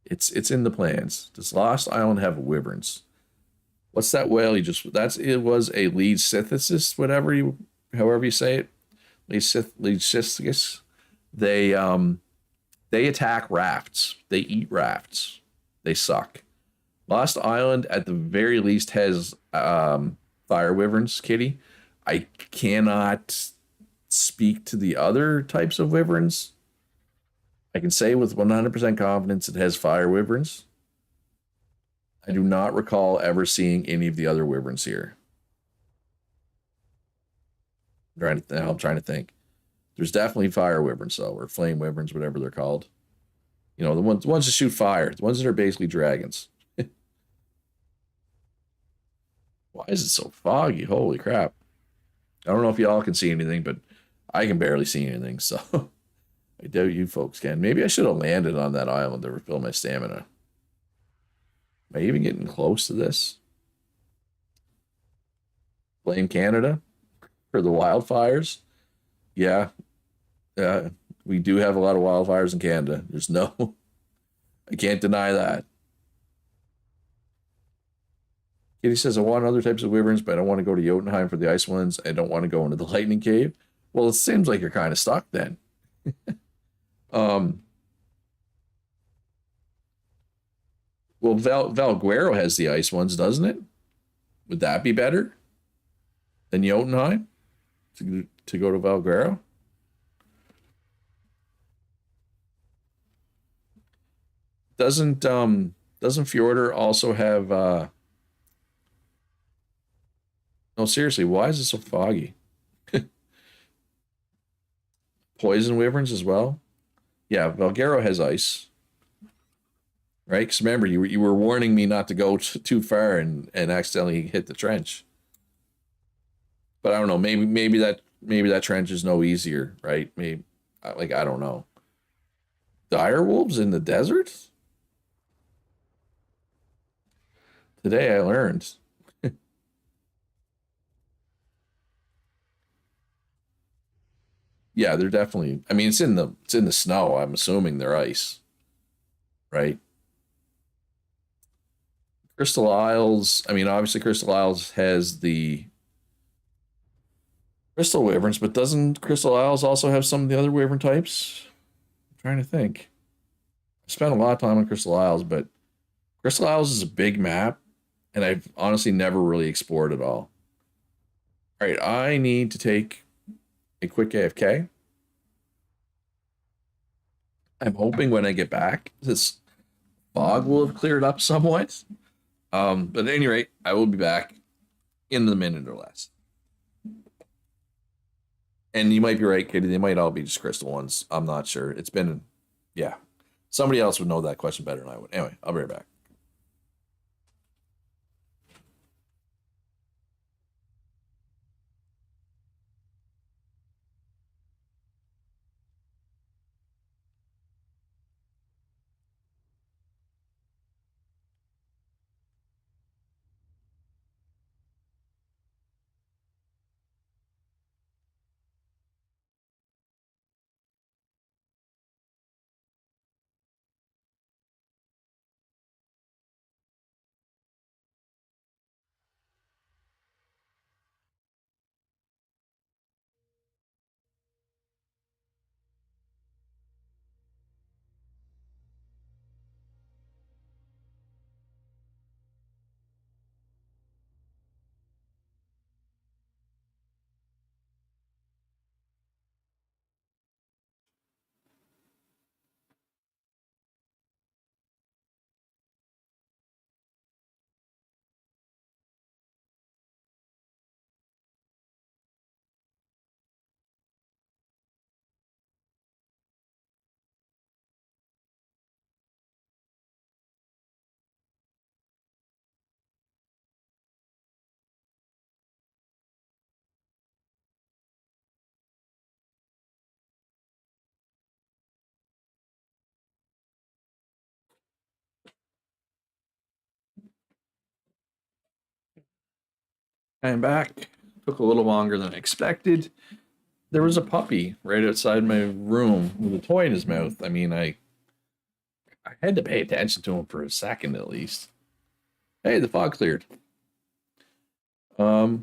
It's in the plans. Does Lost Island have wyverns? What's that whale you just? That's it was a lead synthesis, whatever you, however you say it, lead. They attack rafts. They eat rafts. They suck. Lost Island, at the very least, has fire wyverns, Kitty. I cannot speak to the other types of wyverns. I can say with 100% confidence it has fire wyverns. I do not recall ever seeing any of the other wyverns here. I'm trying to think. There's definitely fire wyverns, though, or flame wyverns, whatever they're called. You know, the ones that shoot fire, the ones that are basically dragons. Why is it so foggy? Holy crap. I don't know if y'all can see anything, but I can barely see anything, so I doubt you folks can. Maybe I should have landed on that island to refill my stamina. Am I even getting close to this? Blame Canada for the wildfires? Yeah, we do have a lot of wildfires in Canada. There's no, I can't deny that. Kitty says, I want other types of wyverns, but I don't want to go to Jotunheim for the ice ones. I don't want to go into the lightning cave. Well, it seems like you're kind of stuck then. um, well, Valguero has the ice ones, doesn't it? Would that be better than Jotunheim to go to Valguero? Doesn't Fjordur also have no, seriously, why is it so foggy? Poison wyverns as well? Yeah, Valguero has ice, right? Because remember, you were warning me not to go too far and accidentally hit the trench. But I don't know. Maybe that trench is no easier, right? Maybe like I don't know. Dire wolves in the desert? Today I learned. Yeah, they're definitely. I mean, it's in the snow. I'm assuming they're ice, right? Crystal Isles. I mean, obviously, Crystal Isles has the crystal wyverns, but doesn't Crystal Isles also have some of the other wyvern types? I'm trying to think. I spent a lot of time on Crystal Isles, but Crystal Isles is a big map, and I've honestly never really explored it all. All right, I need to take a quick AFK. I'm hoping when I get back, this fog will have cleared up somewhat. But at any rate, I will be back in a minute or less. And you might be right, Katie. They might all be just crystal ones. I'm not sure. It's been, yeah. Somebody else would know that question better than I would. Anyway, I'll be right back. I am back. Took a little longer than I expected. There was a puppy right outside my room with a toy in his mouth. I mean, I had to pay attention to him for a second at least. Hey, the fog cleared. All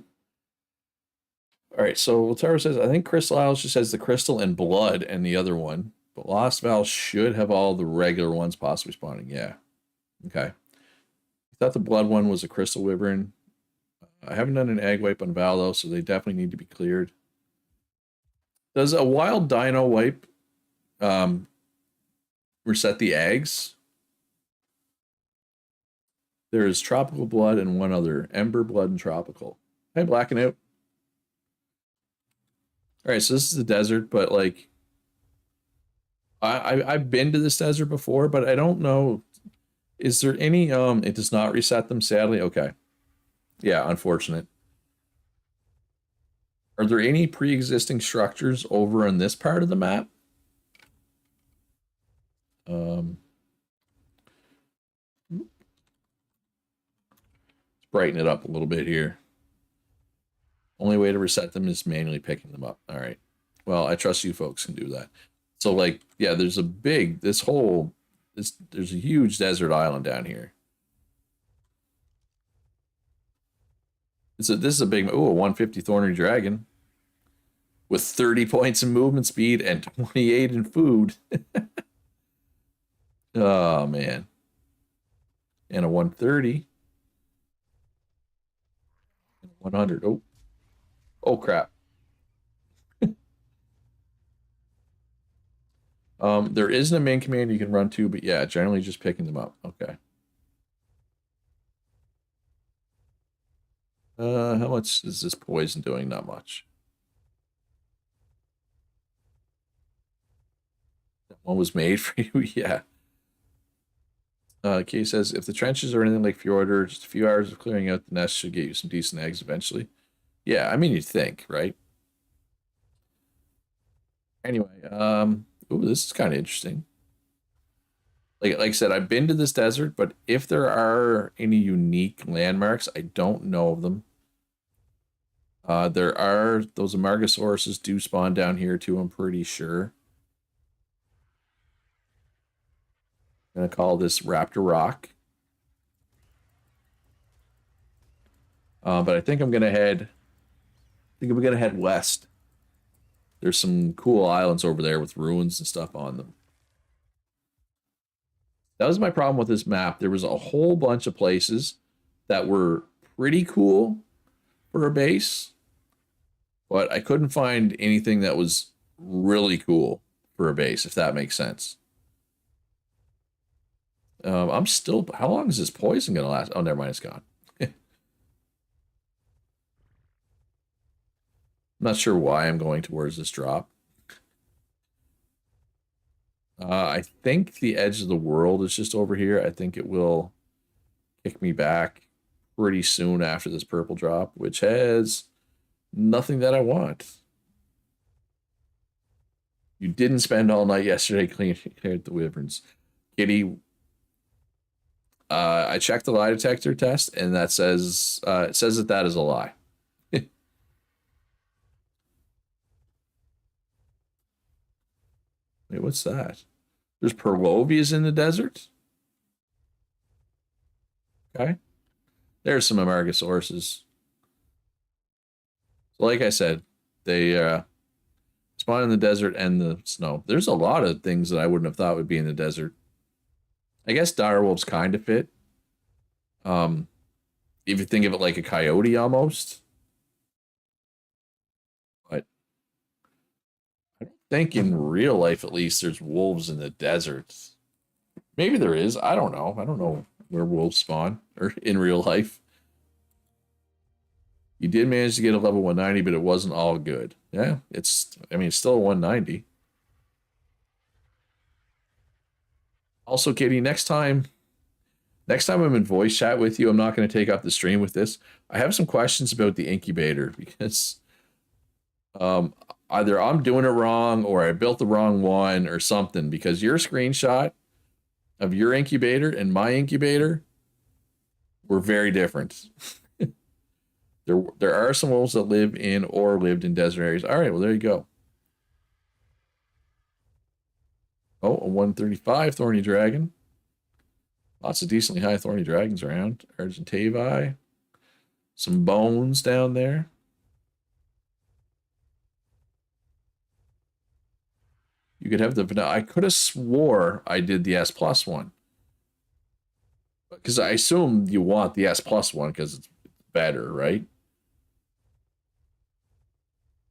right, so Lataro says, I think Crystal Isles just has the crystal and blood and the other one, but Lost Val should have all the regular ones possibly spawning. Yeah. Okay. I thought the blood one was a crystal wyvern. I haven't done an egg wipe on Val though, so they definitely need to be cleared. Does a wild dino wipe reset the eggs? There is tropical blood and one other. Ember, blood, and tropical. Hey, blacking out. Alright, so this is the desert, but like I've been to this desert before, but I don't know. Is there any it does not reset them, sadly? Okay. Yeah, unfortunate. Are there any pre-existing structures over in this part of the map? Let's brighten it up a little bit here. Only way to reset them is manually picking them up. All right. Well, I trust you folks can do that. So like, yeah, there's a big, there's a huge desert island down here. This is a big, a 150 Thorny Dragon with 30 points in movement speed and 28 in food. Oh, man. And a 130. 100. Oh. Oh, crap. There isn't a main command you can run to, but yeah, generally just picking them up. Okay. How much is this poison doing? Not much. That one was made for you, yeah. Kay says, if the trenches are anything like Fjordur, just a few hours of clearing out the nest should get you some decent eggs eventually. Yeah, I mean, you'd think, right? Anyway, ooh, this is kind of interesting. Like I said, I've been to this desert, but if there are any unique landmarks, I don't know of them. There are, those Amargasauruses do spawn down here too, I'm pretty sure. I'm gonna call this Raptor Rock. But I think I'm gonna head west. There's some cool islands over there with ruins and stuff on them. That was my problem with this map. There was a whole bunch of places that were pretty cool for a base, but I couldn't find anything that was really cool for a base, if that makes sense. I'm still, how long is this poison gonna last? Oh, never mind, it's gone. I'm not sure why I'm going towards this drop. I think the edge of the world is just over here. I think it will kick me back pretty soon after this purple drop, which has nothing that I want. You didn't spend all night yesterday clearing the wyverns. Kitty, I checked the lie detector test, and that says it says that is a lie. Wait, what's that? There's Perlovias in the desert? Okay. There's some Amargasauruses. So like I said, they spawn in the desert and the snow. There's a lot of things that I wouldn't have thought would be in the desert. I guess direwolves kind of fit. If you think of it like a coyote almost. But I don't think in real life, at least, there's wolves in the desert. Maybe there is. I don't know. I don't know where wolves spawn or in real life. You did manage to get a level 190, but it wasn't all good. Yeah, it's still a 190. Also, Katie, next time I'm in voice chat with you, I'm not going to take up the stream with this. I have some questions about the incubator because either I'm doing it wrong or I built the wrong one or something, because your screenshot of your incubator and my incubator were very different. There are some wolves that live in or lived in desert areas. All right, well, there you go. Oh, a 135 thorny dragon. Lots of decently high thorny dragons around. Argentavi. Some bones down there. You could have the vanilla. I could have swore I did the S plus one. Because I assume you want the S plus one because it's better, right?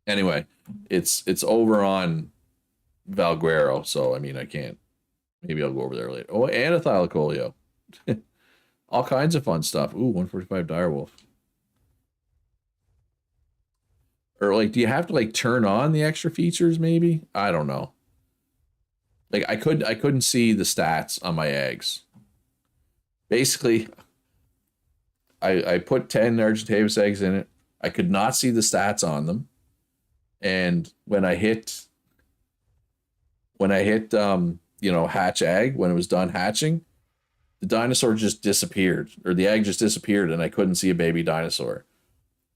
Anyway, it's over on Valguero, so I mean I can't. Maybe I'll go over there later. Oh, and a Thylacoleo. All kinds of fun stuff. Ooh, 145 direwolf. Or like, do you have to like turn on the extra features? Maybe I don't know. Like I couldn't see the stats on my eggs. Basically, I put 10 Argentavis eggs in it. I could not see the stats on them, and when I hit hatch egg, when it was done hatching, the dinosaur just disappeared, or the egg just disappeared, and I couldn't see a baby dinosaur.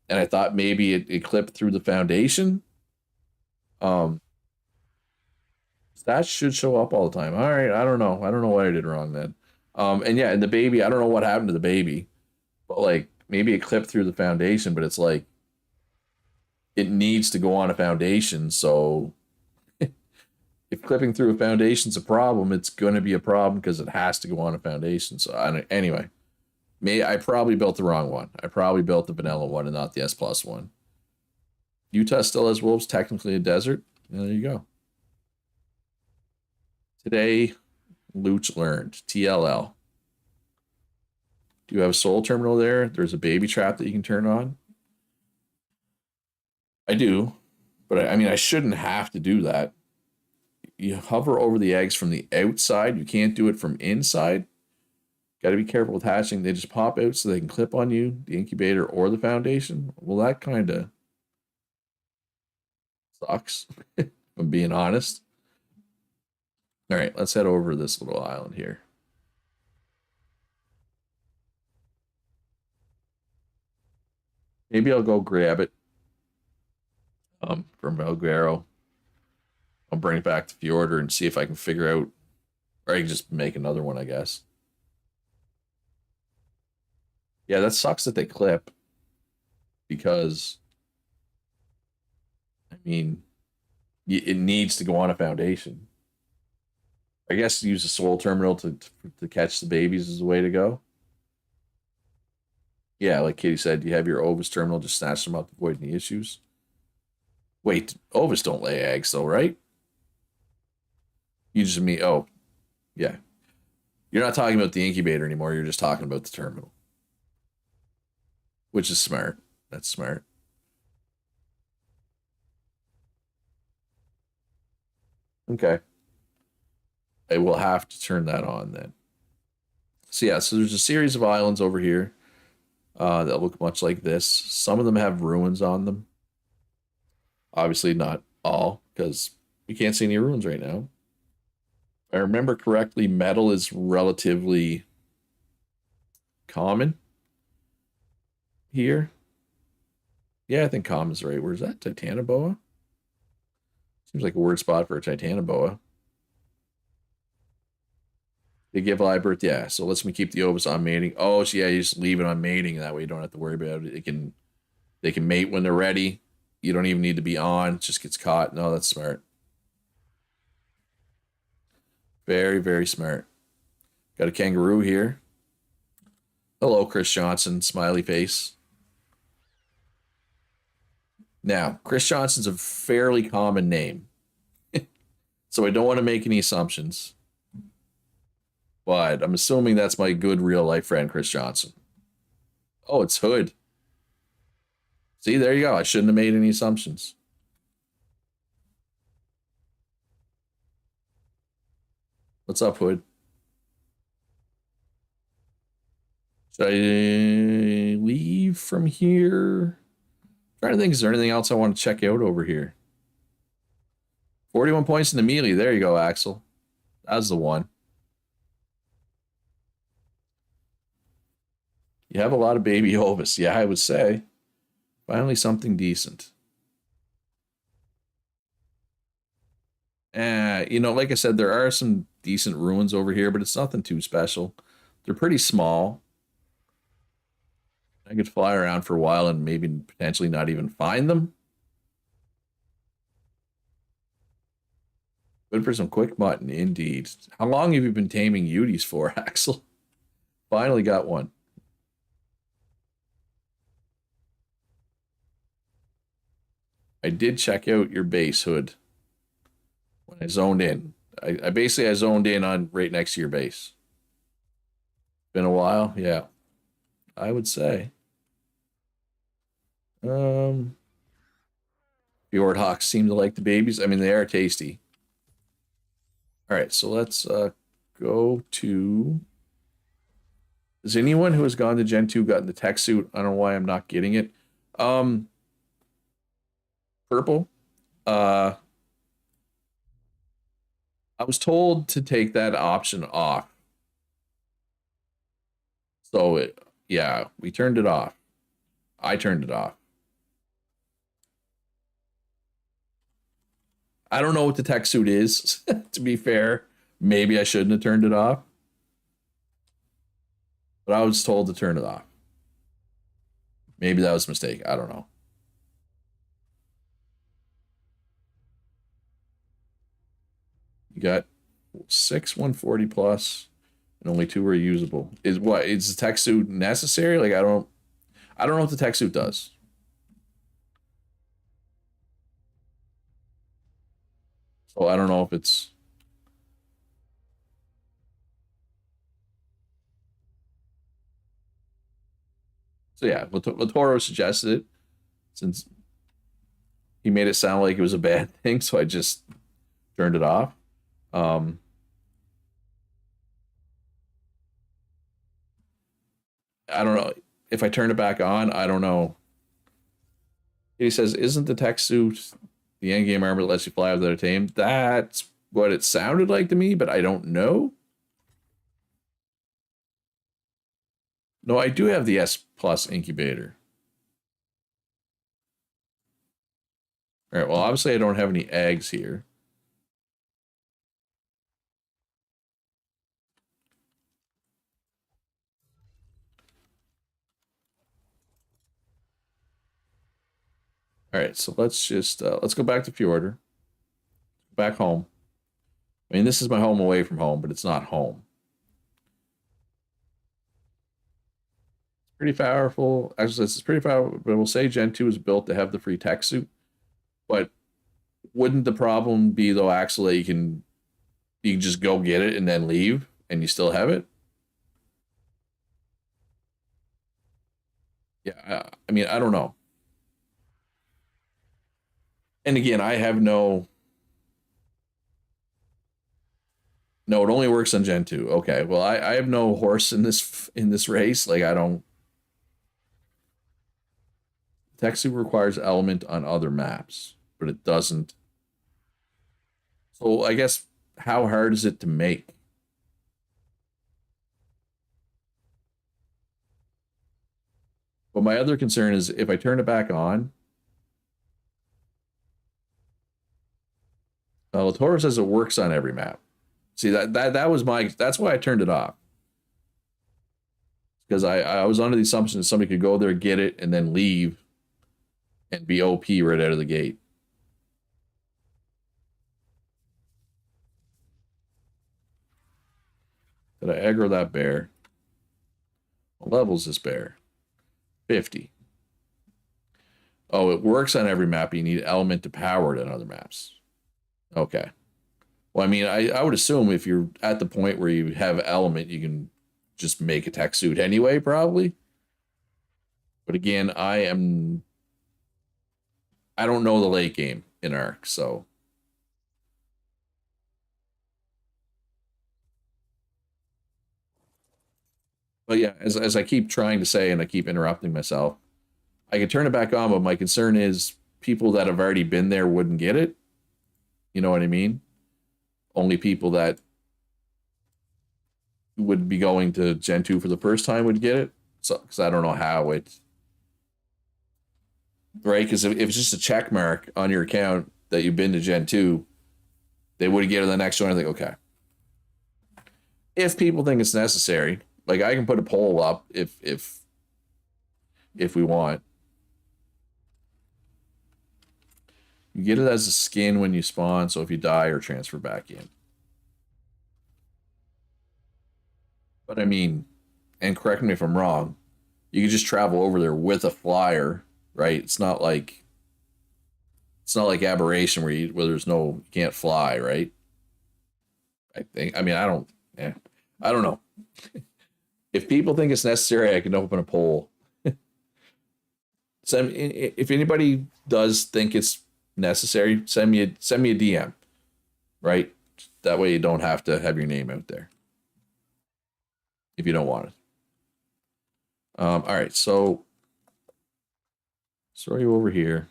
And I thought maybe it clipped through the foundation. Um, Stats should show up all the time. All right, I don't know. I don't know what I did wrong then. And yeah, and the baby, I don't know what happened to the baby, but like maybe it clipped through the foundation, but it's like it needs to go on a foundation. So if clipping through a foundation's a problem, it's going to be a problem because it has to go on a foundation. So anyway, I probably built the wrong one. I probably built the vanilla one and not the S plus one. Utah still has wolves, technically a desert. And there you go. Today, Luch learned. TLL. Do you have a soul terminal there? There's a baby trap that you can turn on. I do, but I mean, I shouldn't have to do that. You hover over the eggs from the outside. You can't do it from inside. Got to be careful with hatching. They just pop out so they can clip on you, the incubator or the foundation. Well, that kind of sucks, if I'm being honest. All right, let's head over to this little island here. Maybe I'll go grab it from Valguero. I'll bring it back to Fjordur and see if I can figure out, or I can just make another one, I guess. Yeah, that sucks that they clip, because, I mean, it needs to go on a foundation. I guess use a soul terminal to catch the babies is the way to go. Yeah, like Katie said, you have your Ovis terminal, just snatch them up to avoid any issues. Wait, Ovis don't lay eggs though, right? You just mean, oh, yeah. You're not talking about the incubator anymore. You're just talking about the terminal, which is smart. That's smart. Okay. I will have to turn that on then. So yeah, so there's a series of islands over here that look much like this. Some of them have ruins on them. Obviously not all, because you can't see any ruins right now. If I remember correctly, metal is relatively common here. Yeah, I think common is right. Where's that? Titanoboa? Seems like a word spot for a Titanoboa. They give live birth, yeah. So lets me keep the Ovis on mating. Oh, so yeah, you just leave it on mating. That way you don't have to worry about it. They can mate when they're ready. You don't even need to be on. It just gets caught. No, that's smart. Very, very smart. Got a kangaroo here. Hello, Chris Johnson, smiley face. Now, Chris Johnson's a fairly common name, so I don't want to make any assumptions. But I'm assuming that's my good real life friend, Chris Johnson. Oh, it's Hood. See, there you go. I shouldn't have made any assumptions. What's up, Hood? Should I leave from here? I'm trying to think, is there anything else I want to check out over here? 41 points in the melee. There you go, Axel. That's the one. You have a lot of baby Ovis. Yeah, I would say. Finally, something decent. Like I said, there are some decent ruins over here, but it's nothing too special. They're pretty small. I could fly around for a while and maybe potentially not even find them. Good for some quick mutton, indeed. How long have you been taming Uties for, Axel? Finally got one. I did check out your base, Hood, when I zoned in. I zoned in on right next to your base. Been a while, yeah. I would say. Um, Fjord hawks seem to like the babies. I mean, they are tasty. All right, so let's go to. Has anyone who has gone to Gen 2 gotten the tech suit? I don't know why I'm not getting it. Um, Purple. Uh, I was told to take that option off. So yeah, we turned it off. I turned it off. I don't know what the tech suit is, to be fair. Maybe I shouldn't have turned it off. But I was told to turn it off. Maybe that was a mistake. I don't know. You got 6 140 plus, and only 2 are usable. Is the tech suit necessary? Like I don't know what the tech suit does. So I don't know if it's. So yeah, Latoro suggested it since he made it sound like it was a bad thing, so I just turned it off. Um, I don't know if I turn it back on. I don't know. He says, "Isn't the tech suit the end game armor that lets you fly without a tame?" That's what it sounded like to me, but I don't know. No, I do have the S plus incubator. All right. Well, obviously I don't have any eggs here. All right. So let's go back to Fjordur. Back home. I mean, this is my home away from home, but it's not home. Pretty powerful. Actually, this is pretty powerful, but we'll say Gen 2 is built to have the free tech suit. But wouldn't the problem be though, Axel, that you can just go get it and then leave and you still have it? Yeah, I mean, I don't know. And again, I have no, it only works on Gen 2. Okay. Well, I have no horse in this race. Like I don't tech suit requires element on other maps, but it doesn't. So I guess how hard is it to make? But my other concern is if I turn it back on, Toro says it works on every map. See that was that's why I turned it off because I was under the assumption that somebody could go there, get it, and then leave and be OP right out of the gate. Did I aggro that bear? What level's this bear? 50. Oh, it works on every map. You need element to power it on other maps. Okay. Well, I mean, I would assume if you're at the point where you have element, you can just make a tech suit anyway, probably. But again, I don't know the late game in Ark, so. But yeah, as I keep trying to say and I keep interrupting myself, I could turn it back on, but my concern is people that have already been there wouldn't get it. You know what I mean? Only people that would be going to Gen 2 for the first time would get it. So, because I don't know how it. right? Because if it's just a check mark on your account that you've been to Gen 2, they would get to the next one. I think, okay. If people think it's necessary, like I can put a poll up if we want. You get it as a skin when you spawn, so if you die or transfer back in. But I mean, and correct me if I'm wrong, you can just travel over there with a flyer, right? It's not like aberration where there's no you can't fly, right? I think. I mean, I don't. Yeah, I don't know. If people think it's necessary, I can open a poll. If anybody does think it's necessary, send me a DM, right? That way you don't have to have your name out there if you don't want it. All right, so throw you over here.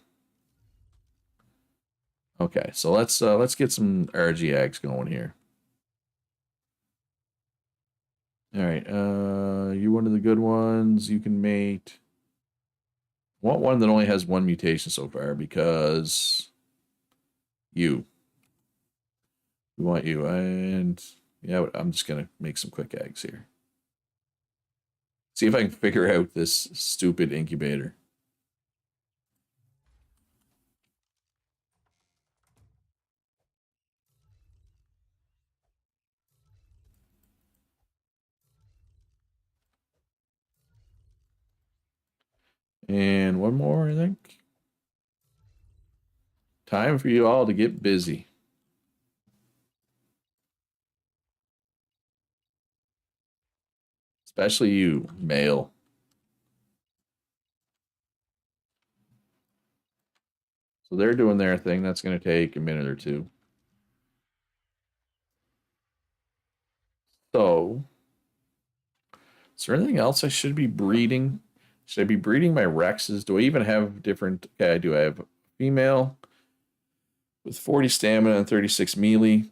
Okay, so let's get some RG eggs going here. All right, you one of the good ones. You can mate. I want one that only has one mutation so far because we want you, and yeah, I'm just gonna make some quick eggs here. See if I can figure out this stupid incubator. And one more, I think. Time for you all to get busy. Especially you, male. So they're doing their thing. That's going to take a minute or two. So, is there anything else I should be breeding? Should I be breeding my Rexes? Do I even have different? Okay, I do. I have a female with 40 stamina and 36 melee.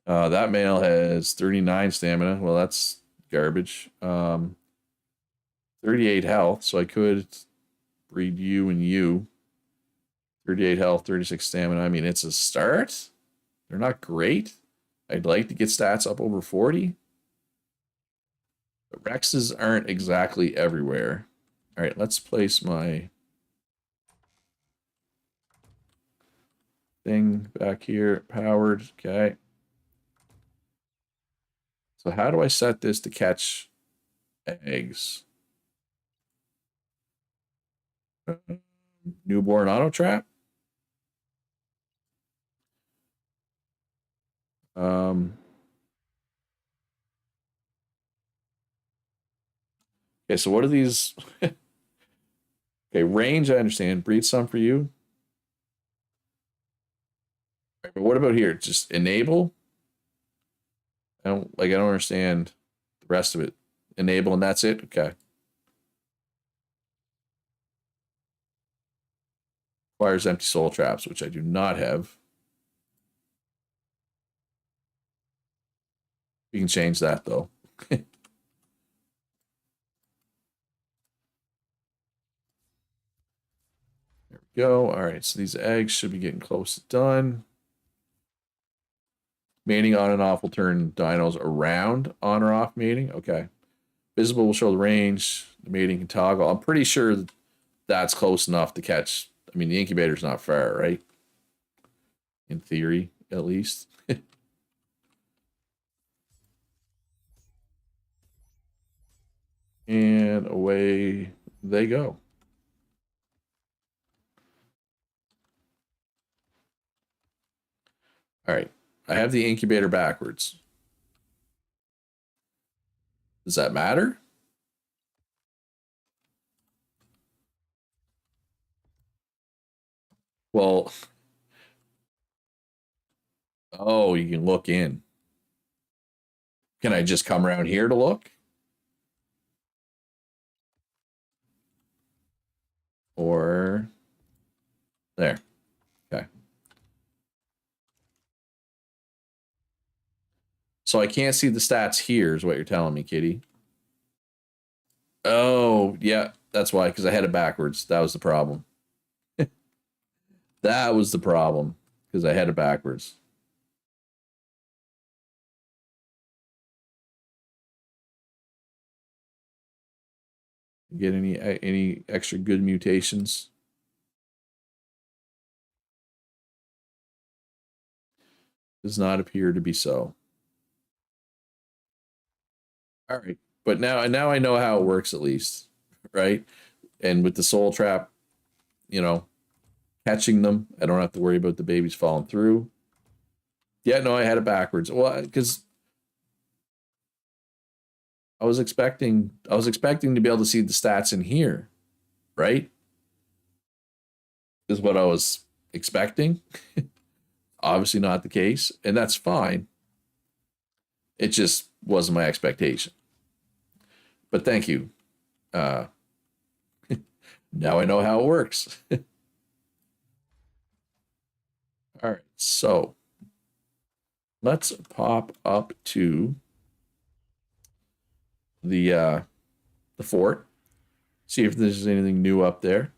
That male has 39 stamina. Well, that's garbage. 38 health, so I could breed you and you. 38 health, 36 stamina. I mean, it's a start. They're not great. I'd like to get stats up over 40. But Rexes aren't exactly everywhere. All right, let's place my thing back here. Powered. Okay. So how do I set this to catch eggs? Newborn auto trap. Um, okay, so what are these? Okay, range, I understand. Breed some for you. Right, but what about here? Just enable? I don't understand the rest of it. Enable and that's it? Okay. Requires empty soul traps, which I do not have. We can change that though. There we go. All right, so these eggs should be getting close to done. Mating on and off will turn dinos around on or off mating. Okay. Visible will show the range. The mating can toggle. I'm pretty sure that's close enough to catch. I mean, the incubator's not far, right? In theory, at least. And away they go. All right. I have the incubator backwards. Does that matter? Well, oh, you can look in. Can I just come around here to look? Or there. Okay. So I can't see the stats here, is what you're telling me, Kitty. Oh, yeah. That's why, because I had it backwards. That was the problem. That was the problem, because I had it backwards. Get any extra good mutations? Does not appear to be so. All right, but now I know how it works at least, right? And with the soul trap, you know, catching them, I don't have to worry about the babies falling through. Yeah, no, I had it backwards. Well, because I was expecting to be able to see the stats in here, right? Is what I was expecting. Obviously not the case, and that's fine. It just wasn't my expectation. But thank you. Uh, now I know how it works. All right, so let's pop up to the fort. See if there's anything new up there.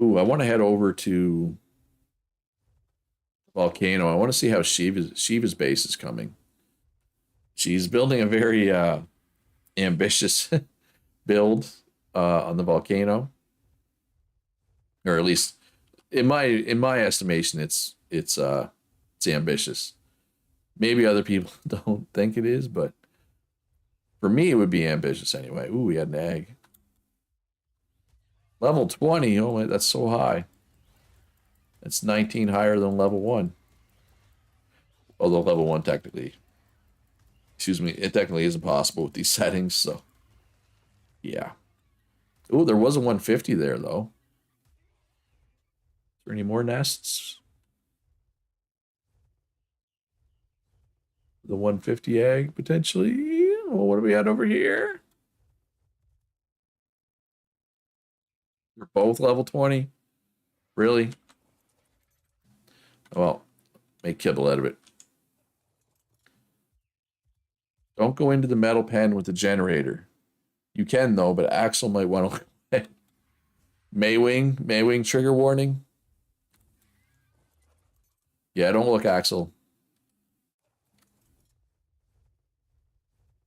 Ooh, I want to head over to Volcano. I want to see how Shiva's base is coming. She's building a very ambitious build on the volcano, or at least in my estimation, it's ambitious. Maybe other people don't think it is, but for me, it would be ambitious anyway. Ooh, we had an egg. Level 20. Oh, my, that's so high. It's 19 higher than level 1. Although level 1 technically, excuse me, it technically isn't possible with these settings, so yeah. Oh, there was a 150 there, though. Is there any more nests? The 150 egg, potentially? Well, what do we had over here? They're both level 20? Really? Well, make kibble out of it. Don't go into the metal pen with the generator. You can, though, but Axel might want to... Maywing trigger warning. Yeah, don't look, Axel.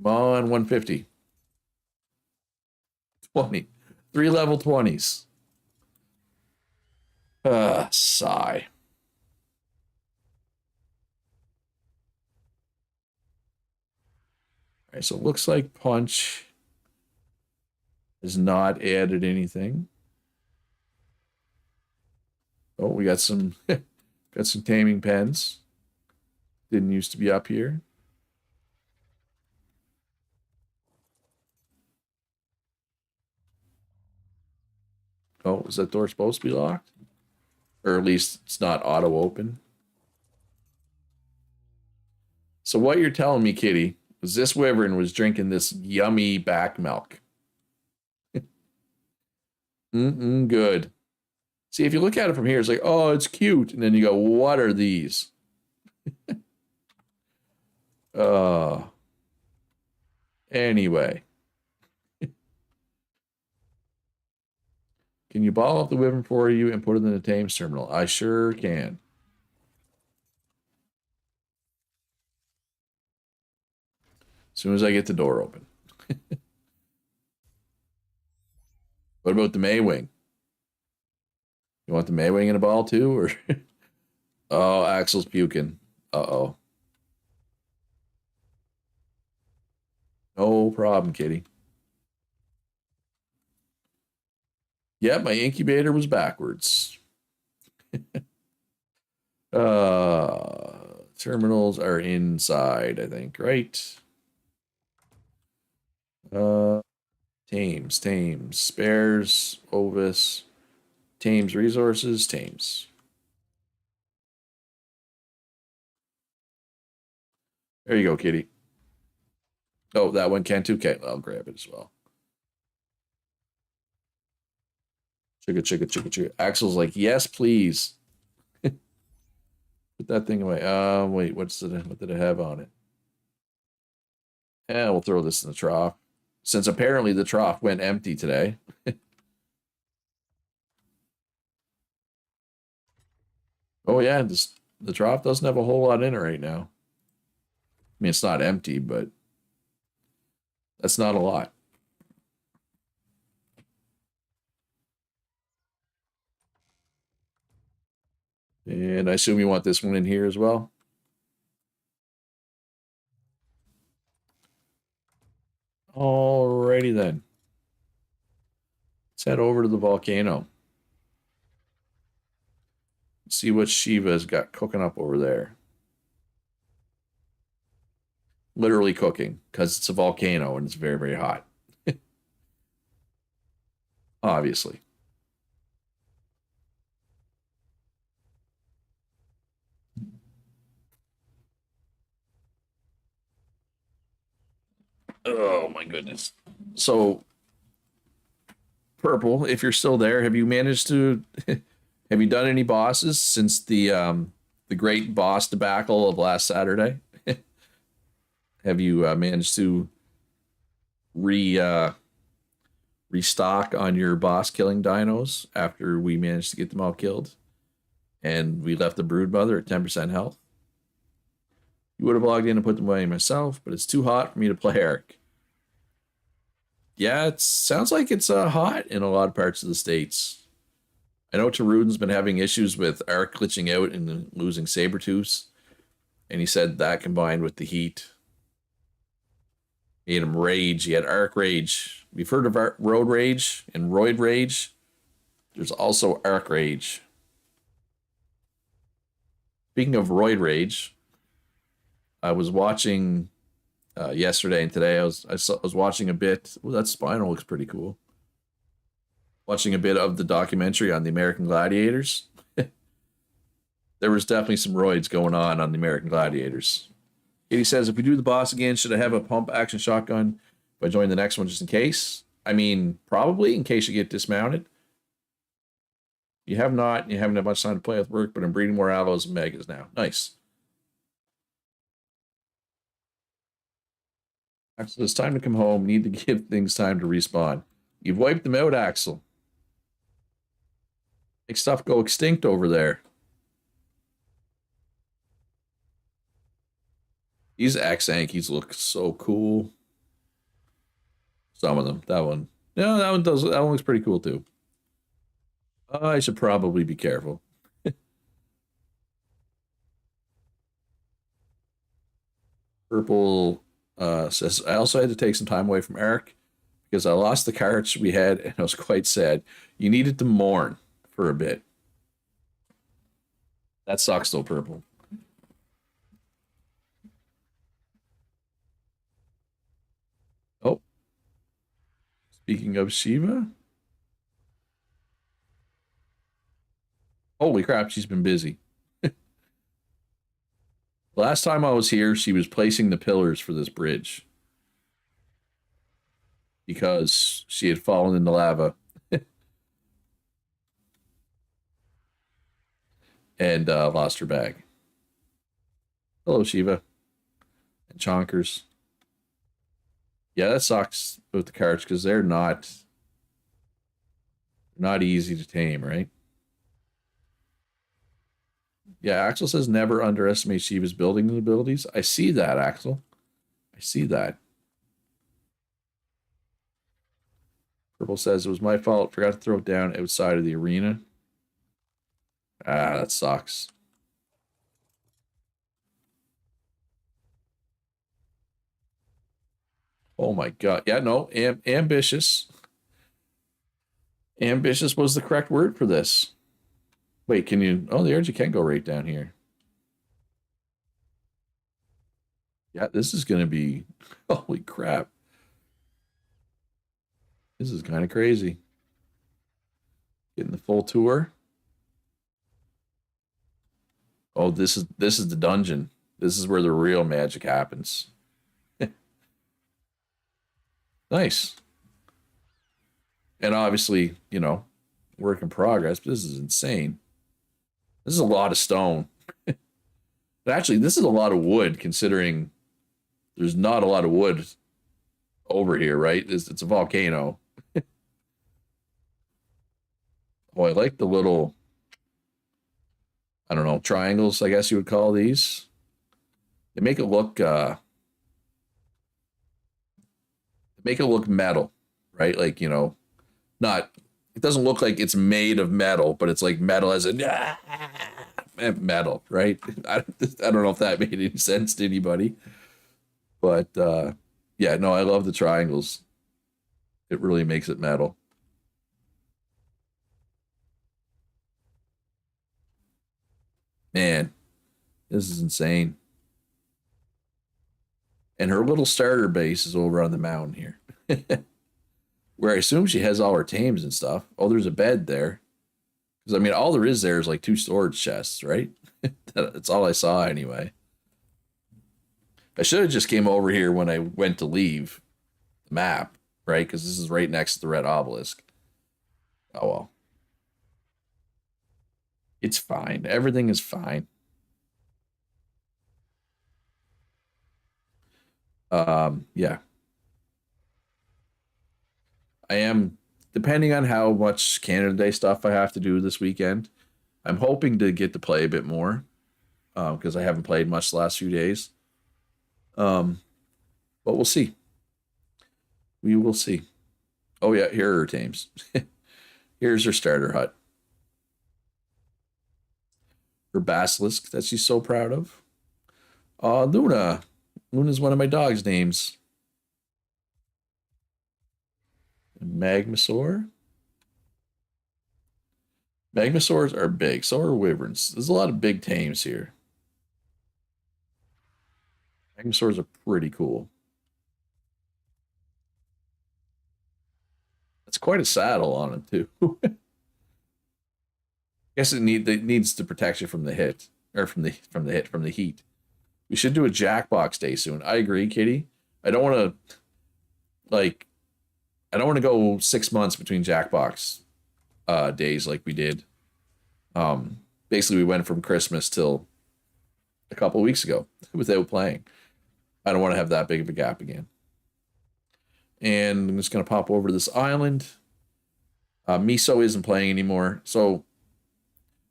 Come on, 150. 20. 3 level 20s. Sigh. All right, so it looks like Punch has not added anything. Oh, we got some got some taming pens. Didn't used to be up here. Oh, is that door supposed to be locked? Or at least it's not auto open. So what you're telling me, Kitty, was this wyvern was drinking this yummy back milk. Good. See, if you look at it from here, it's like, oh, it's cute. And then you go, what are these? uh anyway. Can you ball up the wyvern for you and put it in the tames terminal? I sure can. As soon as I get the door open. What about the Maywing? You want the Maywing in a ball too? Or oh, Axel's puking. Uh-oh. No problem, kitty. Yeah, my incubator was backwards. Terminals are inside, I think, right? Tames, spares, Ovis, Tames resources, Tames. There you go, kitty. Oh, that one can too. Okay, I'll grab it as well. Chugga. Axel's like, yes, please. Put that thing away. Wait, what did it have on it? Yeah, we'll throw this in the trough. Since apparently the trough went empty today. Oh yeah, the trough doesn't have a whole lot in it right now. I mean, it's not empty, but that's not a lot. And I assume you want this one in here as well. Alrighty then. Let's head over to the volcano. See what Shiva's got cooking up over there. Literally cooking, because it's a volcano and it's very, very hot. Obviously. Oh my goodness. So, Purple, if you're still there, have you managed to have you done any bosses since the great boss debacle of last Saturday? Have you managed to re restock on your boss killing dinos after we managed to get them all killed and we left the brood mother at 10% health? You would have logged in and put them away myself, but it's too hot for me to play Ark. Yeah, it sounds like it's hot in a lot of parts of the States. I know Tarudin's been having issues with Ark glitching out and losing Sabertooths, and he said that combined with the heat made him rage. He had Ark Rage. We've heard of Road Rage and Roid Rage. There's also Ark Rage. Speaking of Roid Rage, I was watching yesterday and today. I was watching a bit. Oh, that spinal looks pretty cool. Watching a bit of the documentary on the American Gladiators. There was definitely some roids going on the American Gladiators. Katie says, if we do the boss again, should I have a pump action shotgun if I join the next one just in case? I mean, probably in case you get dismounted. You have not. You haven't had much time to play with work, but I'm breeding more aloes and megas now. Nice. Axel, it's time to come home. Need to give things time to respawn. You've wiped them out, Axel. Make stuff go extinct over there. These X-Ankies look so cool. Some of them. That one. No, that one does. That one looks pretty cool too. I should probably be careful. Purple says, I also had to take some time away from Ark because I lost the carts we had and I was quite sad. You needed to mourn for a bit. That sucks though, Purple. Oh, speaking of Shiva. Holy crap, she's been busy. Last time I was here, she was placing the pillars for this bridge because she had fallen in the lava and lost her bag. Hello, Shiva and Chonkers. Yeah, that sucks with the carts because they're not easy to tame, right? Yeah, Axel says never underestimate Shiva's building abilities. I see that, Axel. I see that. Purple says it was my fault. Forgot to throw it down outside of the arena. Ah, that sucks. Oh my god. Yeah, no, ambitious. Ambitious was the correct word for this. Wait, can you? Oh, the energy can go right down here. Yeah, this is going to be. Holy crap. This is kind of crazy. Getting the full tour. Oh, this is the dungeon. This is where the real magic happens. Nice. And obviously, work in progress, but this is insane. This is a lot of stone. But actually, this is a lot of wood considering there's not a lot of wood over here, right? It's a volcano. Oh, I like the little, I don't know, triangles, I guess you would call these. They make it look metal, right? Like, not, it doesn't look like it's made of metal, but it's like metal as in metal, right? I don't know if that made any sense to anybody, but yeah, no, I love the triangles. It really makes it metal. Man, this is insane. And her little starter base is over on the mountain here, where I assume she has all her tames and stuff. Oh, there's a bed there. Because I mean, all there is there is like two storage chests, right? That's all I saw anyway. I should have just came over here when I went to leave the map, right? Because this is right next to the red obelisk. Oh well, it's fine. Everything is fine. Yeah, I am. Depending on how much Canada Day stuff I have to do this weekend, I'm hoping to get to play a bit more because I haven't played much the last few days. Um, but we'll see. We will see. Oh yeah, here are her tames. Here's her starter hut. Her basilisk that she's so proud of. Luna. Luna's one of my dog's names. Magmasaur. Magmasaurs are big. So are wyverns. There's a lot of big tames here. Magmasaurs are pretty cool. It's quite a saddle on it too. I guess it needs the protection from the hit or from the heat. We should do a Jackbox day soon. I agree, Kitty. I don't want to like I don't want to go 6 months between Jackbox days like we did. Basically we went from Christmas till a couple weeks ago without playing. I don't want to have that big of a gap again. And I'm just gonna pop over to this island. Miso isn't playing anymore, so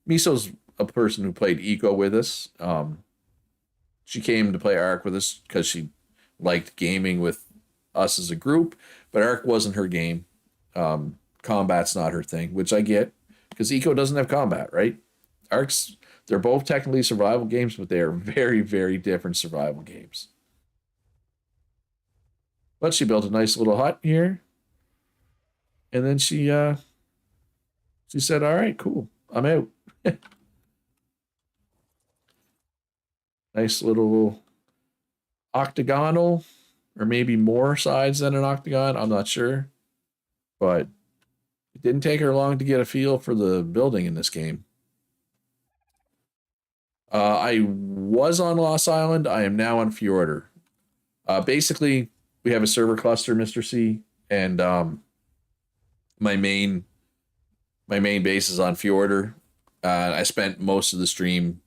Miso's a person who played Eco with us. She came to play Ark with us because she liked gaming with us as a group, but Ark wasn't her game. Combat's not her thing, which I get because Eco doesn't have combat, right? Ark's they're both technically survival games, but they are very, very different survival games. But she built a nice little hut here, and then she said, "All right, cool, I'm out." Nice little octagonal, or maybe more sides than an octagon. I'm not sure, but it didn't take her long to get a feel for the building in this game. I was on Lost Island. I am now on Fjordur. Basically, we have a server cluster, Mister C, and my main my main base is on Fjordur. I spent most of the stream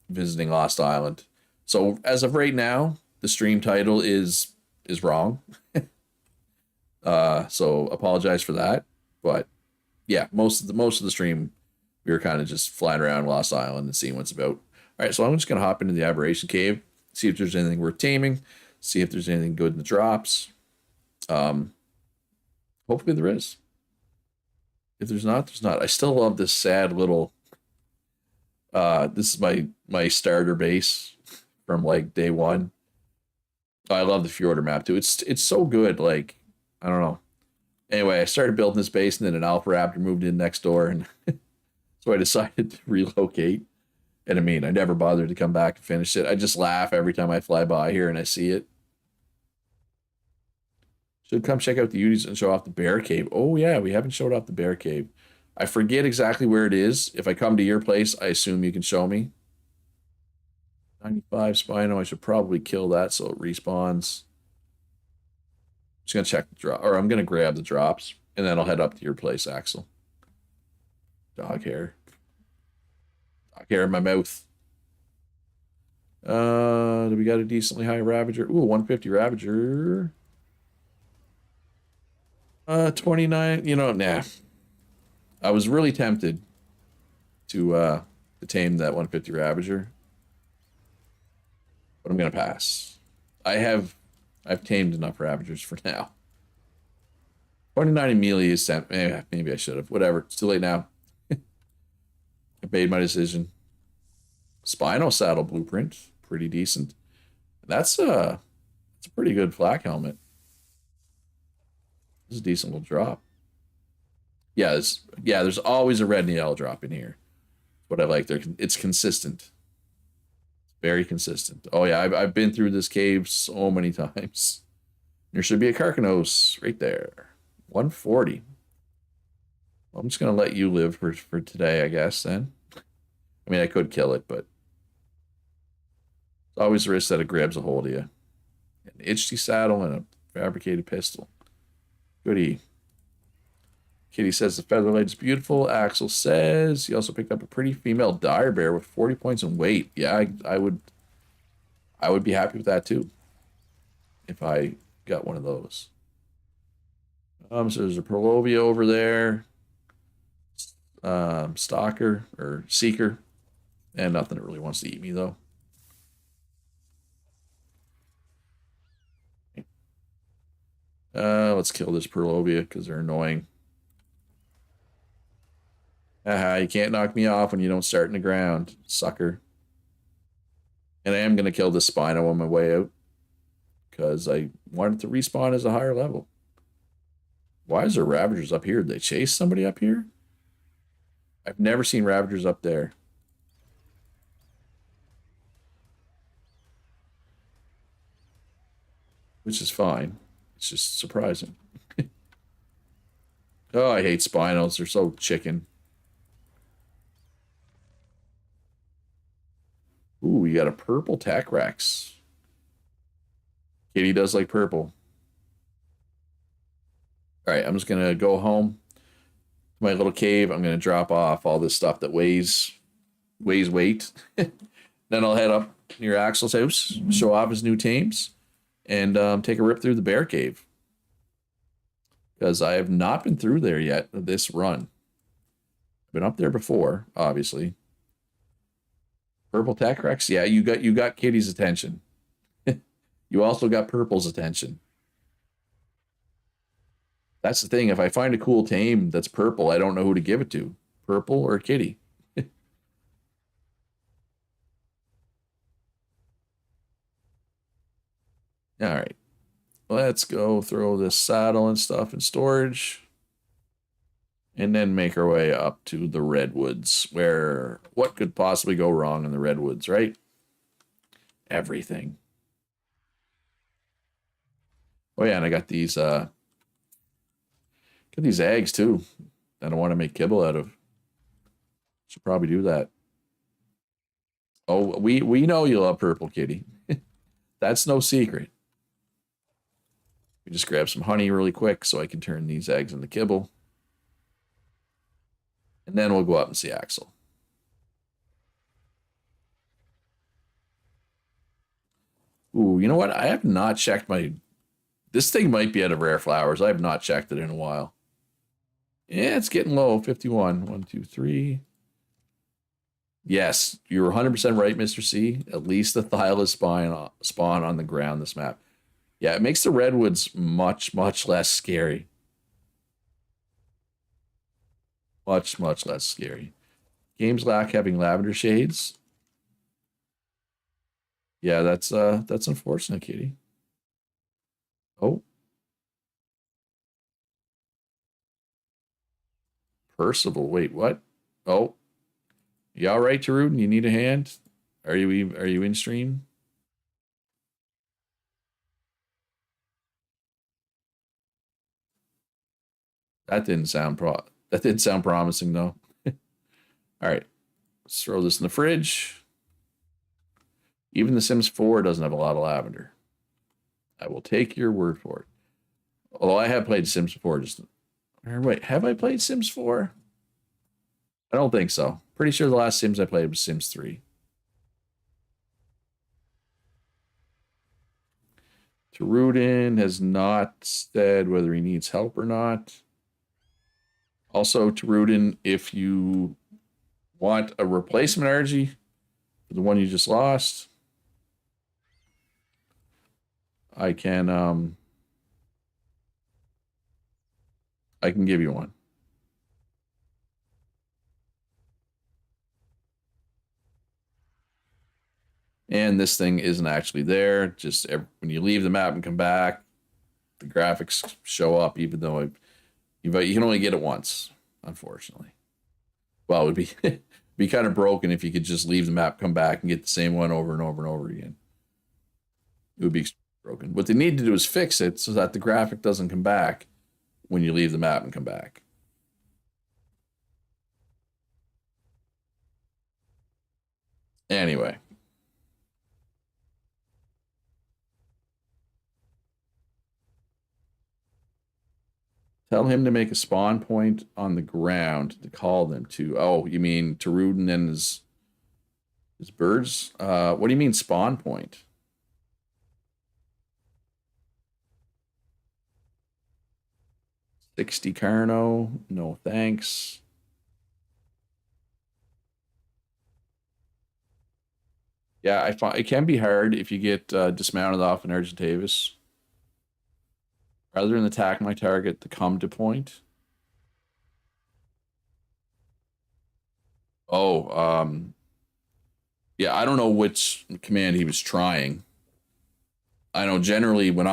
visiting Lost Island. So as of right now, the stream title is wrong. So apologize for that. But yeah, most of the stream we were kind of just flying around Lost Island and seeing what's about. All right, so I'm just gonna hop into the aberration cave, see if there's anything worth taming, see if there's anything good in the drops. Um, Hopefully there is. If there's not, there's not. I still love this sad little. This is my starter base from like day one. I love the Fjordur map too. It's so good. Like I don't know. Anyway, I started building this base, and then an Alpha Raptor moved in next door, and so I decided to relocate. And I mean, I never bothered to come back and finish it. I just laugh every time I fly by here and I see it. Should come check out the Utis and show off the bear cave. Oh yeah, we haven't showed off the bear cave. I forget exactly where it is. If I come to your place, I assume you can show me. 95 Spino. I should probably kill that so it respawns. Just gonna check the drop, or I'm gonna grab the drops, and then I'll head up to your place, Axel. Dog hair. Dog hair in my mouth. Do we got a decently high Ravager? Ooh, 150 Ravager. 29. You know, nah. I was really tempted to tame that 150 Ravager, but I'm gonna pass. I have I've tamed enough Ravagers for now. 29 Amelia is sent. Maybe I should have. Whatever. It's too late now. I made my decision. Spino saddle blueprint, pretty decent. It's a pretty good flak helmet. This is a decent little drop. Yeah, there's always a red and yellow drop in here. What I like, it's consistent, very consistent. Oh yeah, I've been through this cave so many times. There should be a Carcanos right there. 140. Well, I'm just gonna let you live for today, I guess. Then, I mean, I could kill it, but it's always the risk that it grabs a hold of you. An itchy saddle and a fabricated pistol. Goody. Kitty says the featherlight is beautiful. Axel says he also picked up a pretty female dire bear with 40 points in weight. Yeah, I would be happy with that too if I got one of those. So there's a Perlovia over there, Stalker or Seeker, and nothing that really wants to eat me though. Let's kill this Perlovia because they're annoying. You can't knock me off when you don't start in the ground, sucker. And I am going to kill the Spino on my way out because I wanted to respawn as a higher level. Why is there Ravagers up here? Did they chase somebody up here? I've never seen Ravagers up there. Which is fine. It's just surprising. Oh, I hate Spinos. They're so chicken. Ooh, we got a purple Tacrax. Katie does like purple. All right, I'm just gonna go home to my little cave. I'm gonna drop off all this stuff that weighs weight. Then I'll head up near Axel's house, show off his new tames, and take a rip through the bear cave because I have not been through there yet this run. I've been up there before, obviously. Purple Tacrax, yeah, you got Kitty's attention. You also got Purple's attention. That's the thing. If I find a cool tame that's purple, I don't know who to give it to. Purple or Kitty. All right. Let's go throw this saddle and stuff in storage. And then make our way up to the Redwoods, where what could possibly go wrong in the Redwoods, right? Everything. Oh yeah, and I got these eggs too that I want to make kibble out of. Should probably do that. Oh, we know you love purple, Kitty. That's no secret. We just grab some honey really quick so I can turn these eggs into kibble. And then we'll go up and see Axel. Ooh, you know what? I have not checked my... This thing might be out of rare flowers. I have not checked it in a while. Yeah, it's getting low. 51. 1, 2, 3. Yes, you're 100% right, Mr. C. At least the Thyla spawn on the ground this map. Yeah, it makes the Redwoods much, much less scary. Much, much less scary. Games lack having lavender shades. Yeah, that's unfortunate, Kitty. Oh. Percival, wait, what? Oh. You all right, Tarudin? You need a hand? Are you in stream? That didn't sound promising though. All right. Let's throw this in the fridge. Even The Sims 4 doesn't have a lot of lavender. I will take your word for it. Although I have played Sims 4 wait, have I played Sims 4? I don't think so. Pretty sure the last Sims I played was Sims 3. Tarudin has not said whether he needs help or not. Also, Tarudin, if you want a replacement energy for the one you just lost, I can give you one. And this thing isn't actually there. Just when you leave the map and come back, the graphics show up, even though you can only get it once, unfortunately. Well, it would be be kind of broken if you could just leave the map, come back, and get the same one over and over and over again. It would be broken. What they need to do is fix it so that the graphic doesn't come back when you leave the map and come back. Anyway. Tell him to make a spawn point on the ground to call them to. Oh, you mean Tarudin and his birds? What do you mean spawn point? 60 Carno. No thanks. Yeah, I find it can be hard if you get dismounted off an Argentavis. Rather than attack my target to come to point. Oh, yeah, I don't know which command he was trying. I know generally when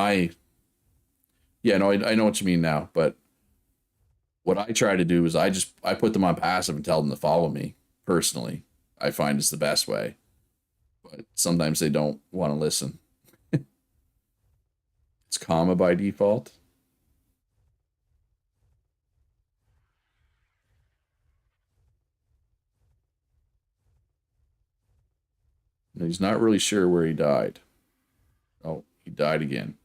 yeah, no, I know what you mean now, but what I try to do is I put them on passive and tell them to follow me personally. I find is the best way, but sometimes they don't want to listen. It's comma by default. And he's not really sure where he died. Oh, he died again.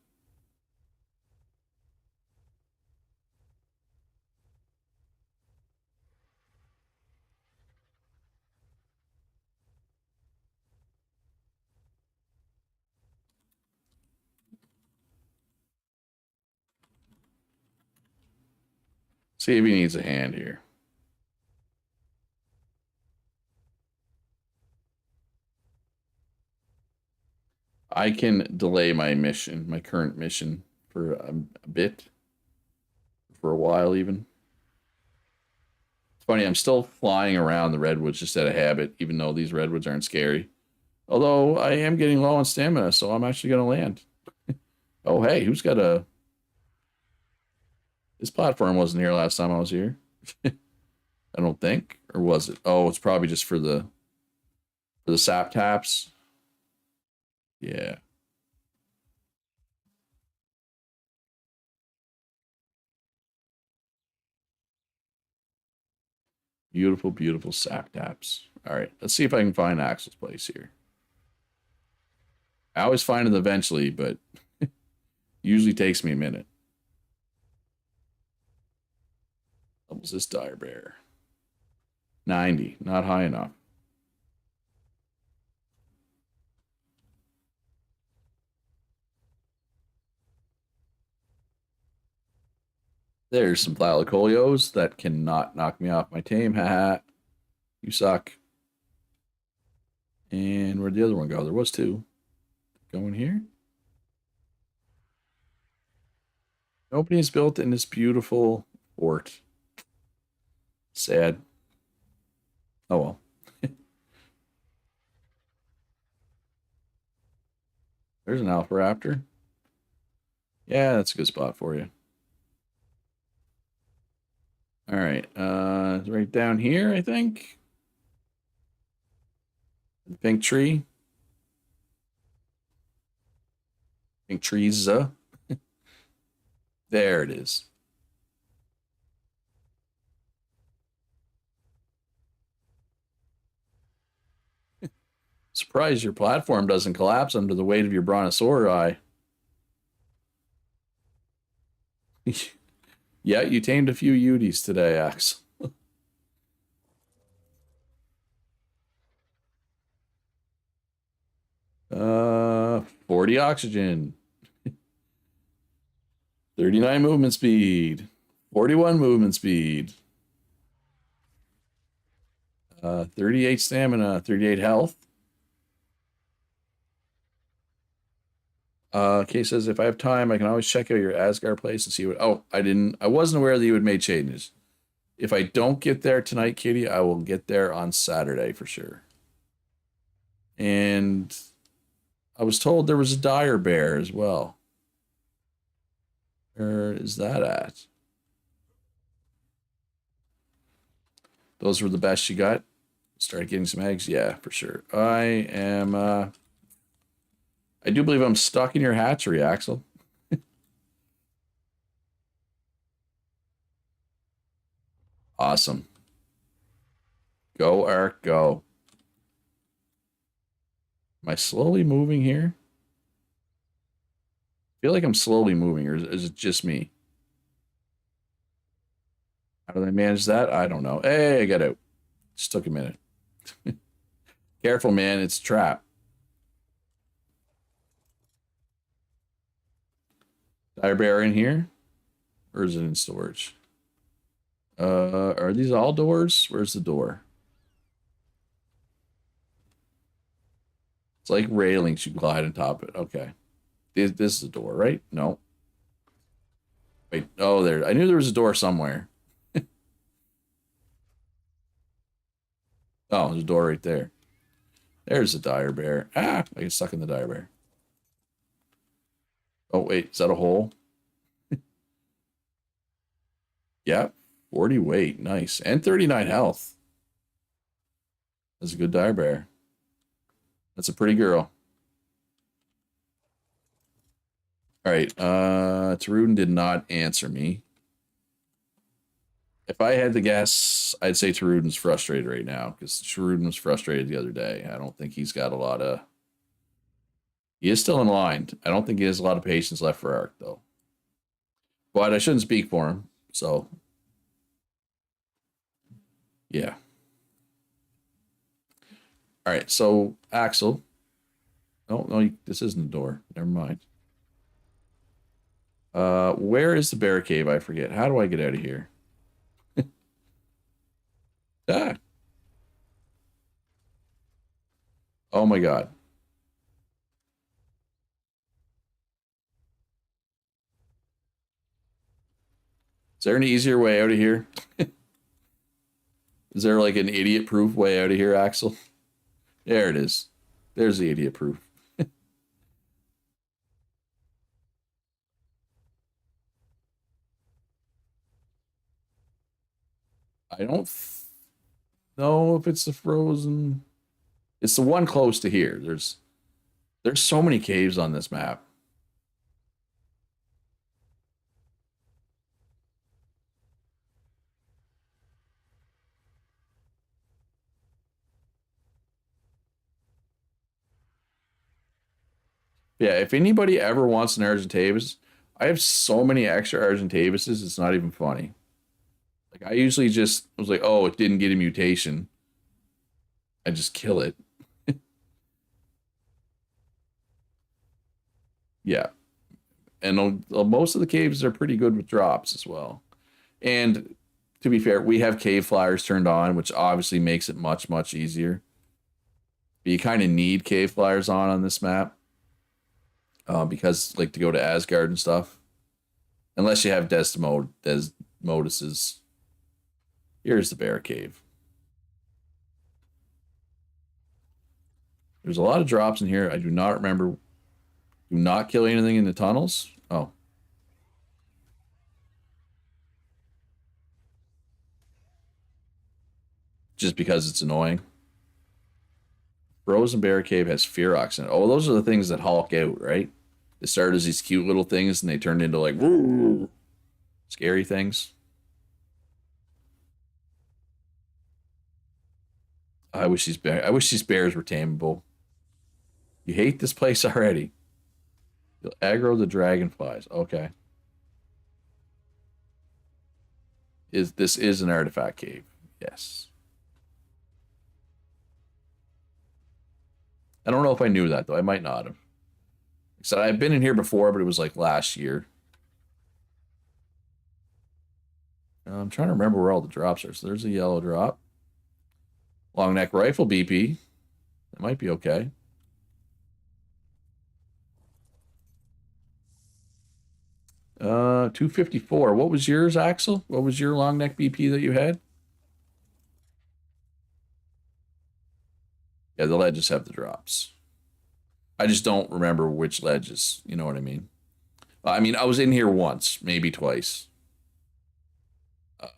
See if he needs a hand here. I can delay my mission, my current mission, for a bit, for a while even. It's funny, I'm still flying around the redwoods just out of habit, even though these redwoods aren't scary. Although I am getting low on stamina, so I'm actually going to land. Oh, hey, who's got a... This platform wasn't here last time I was here. I don't think. Or was it? Oh, it's probably just for the sap taps. Yeah. Beautiful, beautiful sap taps. All right, let's see if I can find Axel's place here. I always find it eventually, but usually takes me a minute. What was this dire bear? 90, not high enough. There's some Thylacoleos that cannot knock me off my tame. Haha. You suck. And where'd the other one go? There was two. Go in here. Nobody is built in this beautiful fort. Sad. Oh well. There's an Alpha Raptor. Yeah, that's a good spot for you. All right. Right down here, I think. The pink tree. Pink trees. There it is. Surprised your platform doesn't collapse under the weight of your brontosauri. Yeah, you tamed a few Uties today, Axe. 40 oxygen. 39 movement speed. 41 movement speed. 38 stamina. 38 health. Kay says, if I have time, I can always check out your Asgard place and see what. Oh, I wasn't aware that you had made changes. If I don't get there tonight, Katie, I will get there on Saturday for sure. And I was told there was a dire bear as well. Where is that at? Those were the best you got. Started getting some eggs. Yeah, for sure. I do believe I'm stuck in your hatchery, Axel. Awesome. Go, Ark, go. Am I slowly moving here? I feel like I'm slowly moving, or is it just me? How do they manage that? I don't know. Hey, I got out. Just took a minute. Careful, man. It's a trap. Dire bear in here? Or is it in storage? Are these all doors? Where's the door? It's like railings you glide on top of it. Okay. This is a door, right? No. Wait. Oh, there. I knew there was a door somewhere. Oh, there's a door right there. There's a dire bear. Ah, I get stuck in the dire bear. Oh, wait. Is that a hole? Yeah. 40 weight. Nice. And 39 health. That's a good dire bear. That's a pretty girl. All right. Tarudin did not answer me. If I had to guess, I'd say Tarudin's frustrated right now because Tarudin was frustrated the other day. I don't think he's got a lot of. He is still in line. I don't think he has a lot of patience left for Ark, though. But I shouldn't speak for him. So, yeah. All right. So, Axel. Oh, no, this isn't the door. Never mind. Where is the bear cave? I forget. How do I get out of here? Ah. Oh my God. Is there an easier way out of here? Is there like an idiot proof way out of here, Axel? There it is. There's the idiot proof. I don't know if it's the frozen. It's the one close to here. There's so many caves on this map. Yeah, if anybody ever wants an Argentavis, I have so many extra Argentavises, it's not even funny. Like I usually just was like, oh, it didn't get a mutation. I just kill it. Yeah. And most of the caves are pretty good with drops as well. And to be fair, we have cave flyers turned on, which obviously makes it much, much easier. But you kind of need cave flyers on this map because, like, to go to Asgard and stuff. Unless you have Desmoduses. Here's the bear cave. There's a lot of drops in here. I do not remember. Do not kill anything in the tunnels. Oh. Just because it's annoying. Frozen Bear Cave has Fearox in it. Oh, those are the things that Hulk out, right? They started as these cute little things and they turned into like woo, scary things. I wish these bears were tameable. You hate this place already. You'll aggro the dragonflies. Okay. This is an artifact cave? Yes. I don't know if I knew that though. I might not have. So I've been in here before, but it was like last year. I'm trying to remember where all the drops are. So there's a yellow drop. Long neck rifle BP. That might be okay. Uh, 254. What was yours, Axel? What was your long neck BP that you had? Yeah, the ledges have the drops. I just don't remember which ledges. You know what I mean? I mean, I was in here once, maybe twice, uh,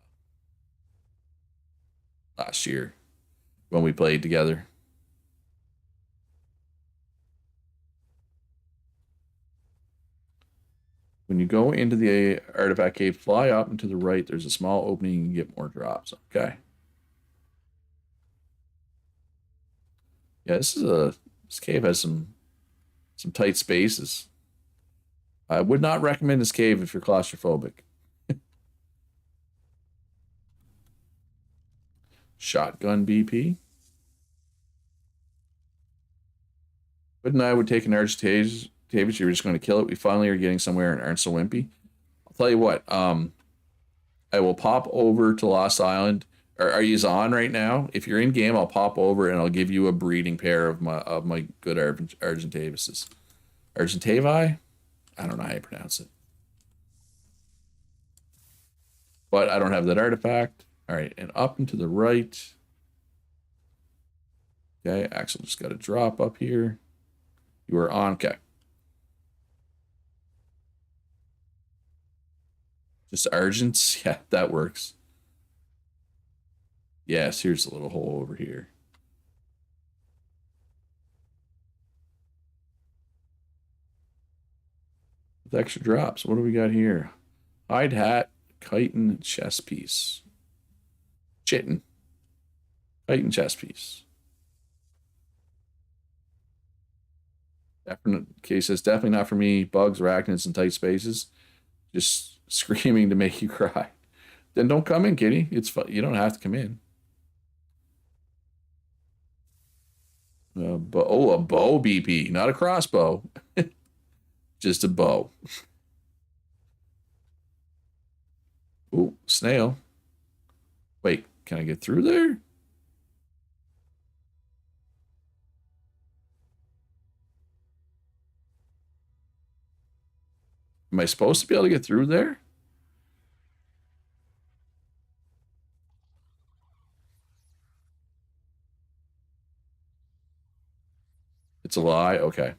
last year when we played together. When you go into the artifact cave, fly up and to the right. There's a small opening. You can get more drops. Okay. Yeah, this cave has some tight spaces. I would not recommend this cave if you're claustrophobic. Shotgun BP. But and I would take an arch tage. You're just going to kill it. We finally are getting somewhere and aren't so wimpy. I'll tell you what. I will pop over to Lost Island. Are you on right now? If you're in game, I'll pop over and I'll give you a breeding pair of my good Argentavises. Argentavi? I don't know how you pronounce it. But I don't have that artifact. All right, and up and to the right. Okay, Axel just got a drop up here. You are on. Okay. Just Argents? Yeah, that works. Yes, here's a little hole over here. With extra drops. What do we got here? Hide hat, chitin, chess piece. Chitin. Chitin chess piece. Definite case says definitely not for me. Bugs, arachnids, and tight spaces. Just screaming to make you cry. Then don't come in, kitty. It's fun. You don't have to come in. But oh, a bow BP, not a crossbow. Just a bow. Ooh, snail. Wait, can I get through there? Am I supposed to be able to get through there? It's a lie. Okay.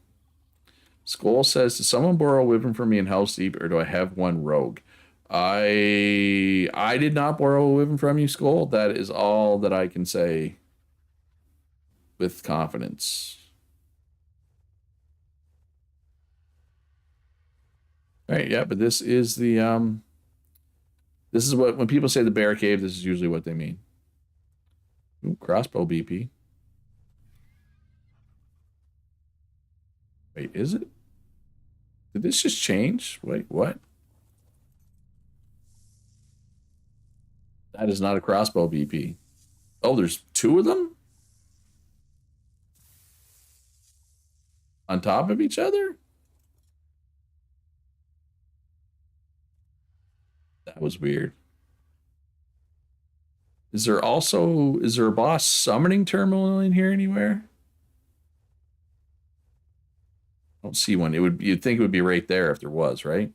Skull says, did someone borrow a wyvern from me in House Deep, or do I have one rogue? I did not borrow a wyvern from you, Skull. That is all that I can say with confidence. All right, yeah, but this is what when people say the bear cave, this is usually what they mean. Ooh, crossbow BP. Wait, is it? Did this just change? Wait, what? That is not a crossbow BP. Oh, there's two of them on top of each other? That was weird. Is there a boss summoning terminal in here anywhere? I don't see one. You'd think it would be right there if there was, right?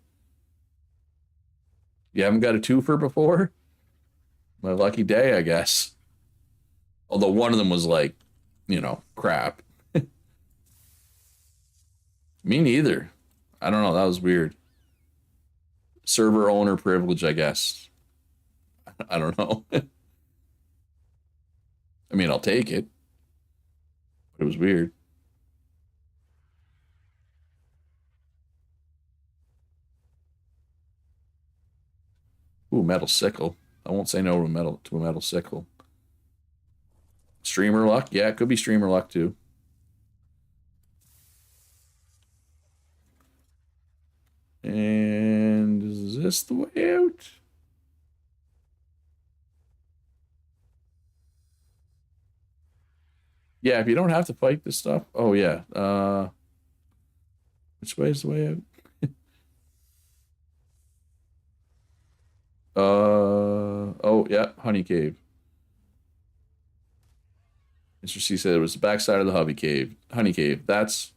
You haven't got a twofer before? My lucky day, I guess. Although one of them was like, crap. Me neither. I don't know. That was weird. Server owner privilege, I guess. I don't know. I mean, I'll take it. But it was weird. Ooh, metal sickle. I won't say no to a metal sickle. Streamer luck? Yeah, it could be streamer luck too. And is this the way out? Yeah, if you don't have to fight this stuff. Oh yeah. Which way is the way out? Oh, yeah, honey cave. Mr. C said it was the backside of the honey cave. That's,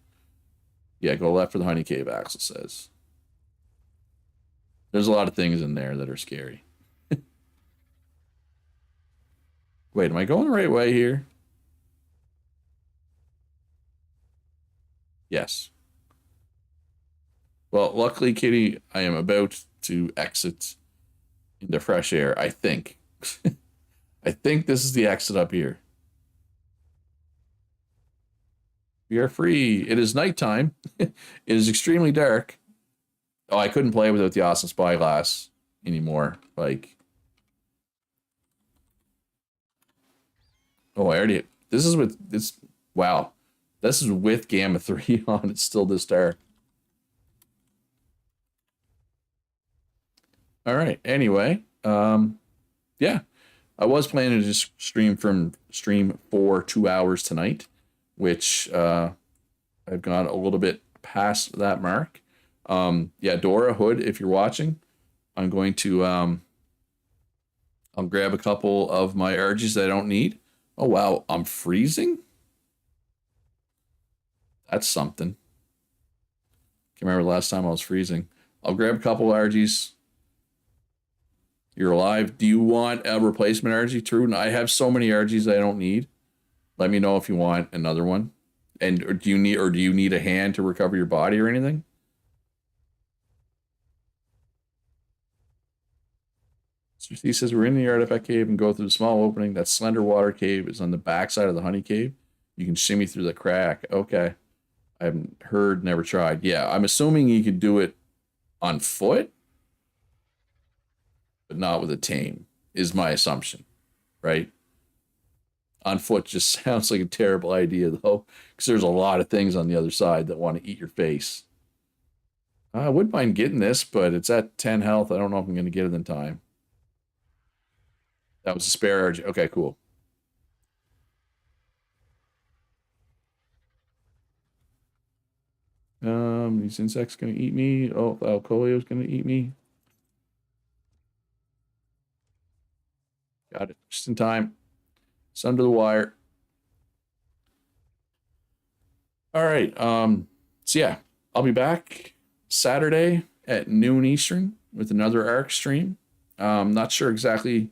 yeah, go left for the honey cave, Axel says. There's a lot of things in there that are scary. Wait, am I going the right way here? Yes. Well, luckily, Kitty, I am about to exit into fresh air, I think. I think this is the exit up here. We are free. It is nighttime. It is extremely dark. Oh, I couldn't play without the awesome spyglass anymore. Like, oh, I already. This is with this. Wow, this is with Gamma 3 on. It's still this dark. All right. Anyway, yeah, I was planning to just stream for 2 hours tonight, which I've gone a little bit past that mark. Yeah, Dora Hood, if you're watching, I'm going to I'll grab a couple of my RGs that I don't need. Oh wow, I'm freezing? That's something. Can't remember the last time I was freezing. I'll grab a couple of RGs. You're alive. Do you want a replacement RG, Truden? I have so many RGs I don't need. Let me know if you want another one. And or do you need a hand to recover your body or anything? He says we're in the artifact cave and go through the small opening. That slender water cave is on the backside of the honey cave. You can shimmy through the crack. Okay. I haven't heard, never tried. Yeah, I'm assuming you could do it on foot, but not with a tame, is my assumption, right? On foot just sounds like a terrible idea, though, because there's a lot of things on the other side that want to eat your face. I wouldn't mind getting this, but it's at 10 health. I don't know if I'm going to get it in time. That was a spare RG. Okay, cool. These insects gonna eat me. Oh, the Alcolio's gonna eat me. Got it. Just in time. It's under the wire. All right. So yeah, I'll be back Saturday at noon Eastern with another Ark stream. Not sure exactly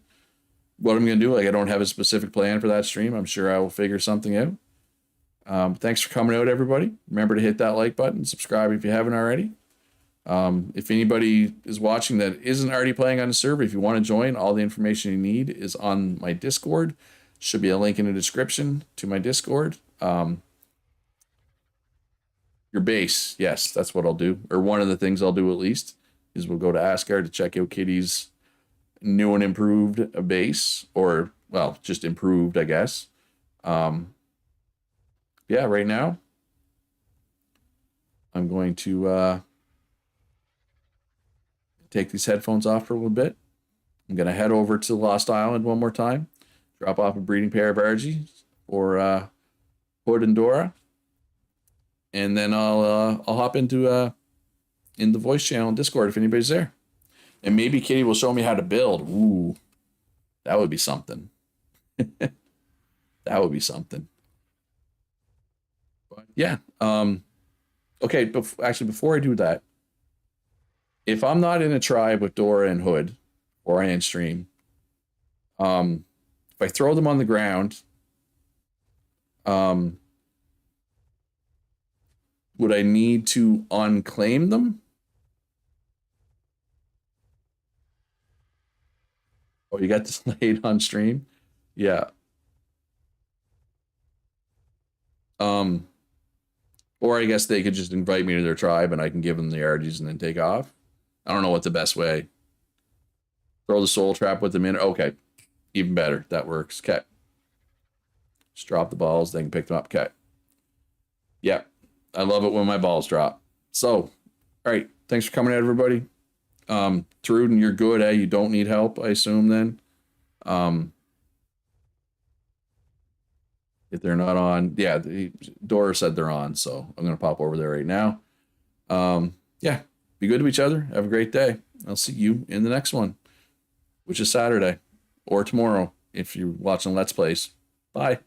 what I'm gonna do. Like I don't have a specific plan for that stream. I'm sure I will figure something out. Thanks for coming out, everybody. Remember to hit that like button, subscribe if you haven't already. If anybody is watching that isn't already playing on the server, if you want to join, all the information you need is on my Discord. Should be a link in the description to my Discord. Your base, yes, that's what I'll do. Or one of the things I'll do at least is we'll go to Asgard to check out Kitty's new and improved base, or well, just improved, I guess. Yeah, right now I'm going to take these headphones off for a little bit. I'm going to head over to Lost Island one more time, drop off a breeding pair of RGs for Hood and Dora, and then I'll hop into in the voice channel in Discord if anybody's there, and maybe Kitty will show me how to build. Ooh, that would be something. That would be something. But yeah. Okay. Actually, before I do that, if I'm not in a tribe with Dora and Hood, or I end stream, if I throw them on the ground, would I need to unclaim them? Oh, you got this laid on stream? Yeah. Or I guess they could just invite me to their tribe and I can give them the RGs and then take off. I don't know what the best way. Throw the soul trap with them in. Okay. Even better. That works. Okay. Just drop the balls. They can pick them up. Okay. Yeah. I love it when my balls drop. So, all right. Thanks for coming out, everybody. Truden, you're good, eh? You don't need help, I assume, then. If they're not on, yeah, Dora said they're on, so I'm going to pop over there right now. Yeah, be good to each other. Have a great day. I'll see you in the next one, which is Saturday. or tomorrow if you're watching Let's Plays. Bye.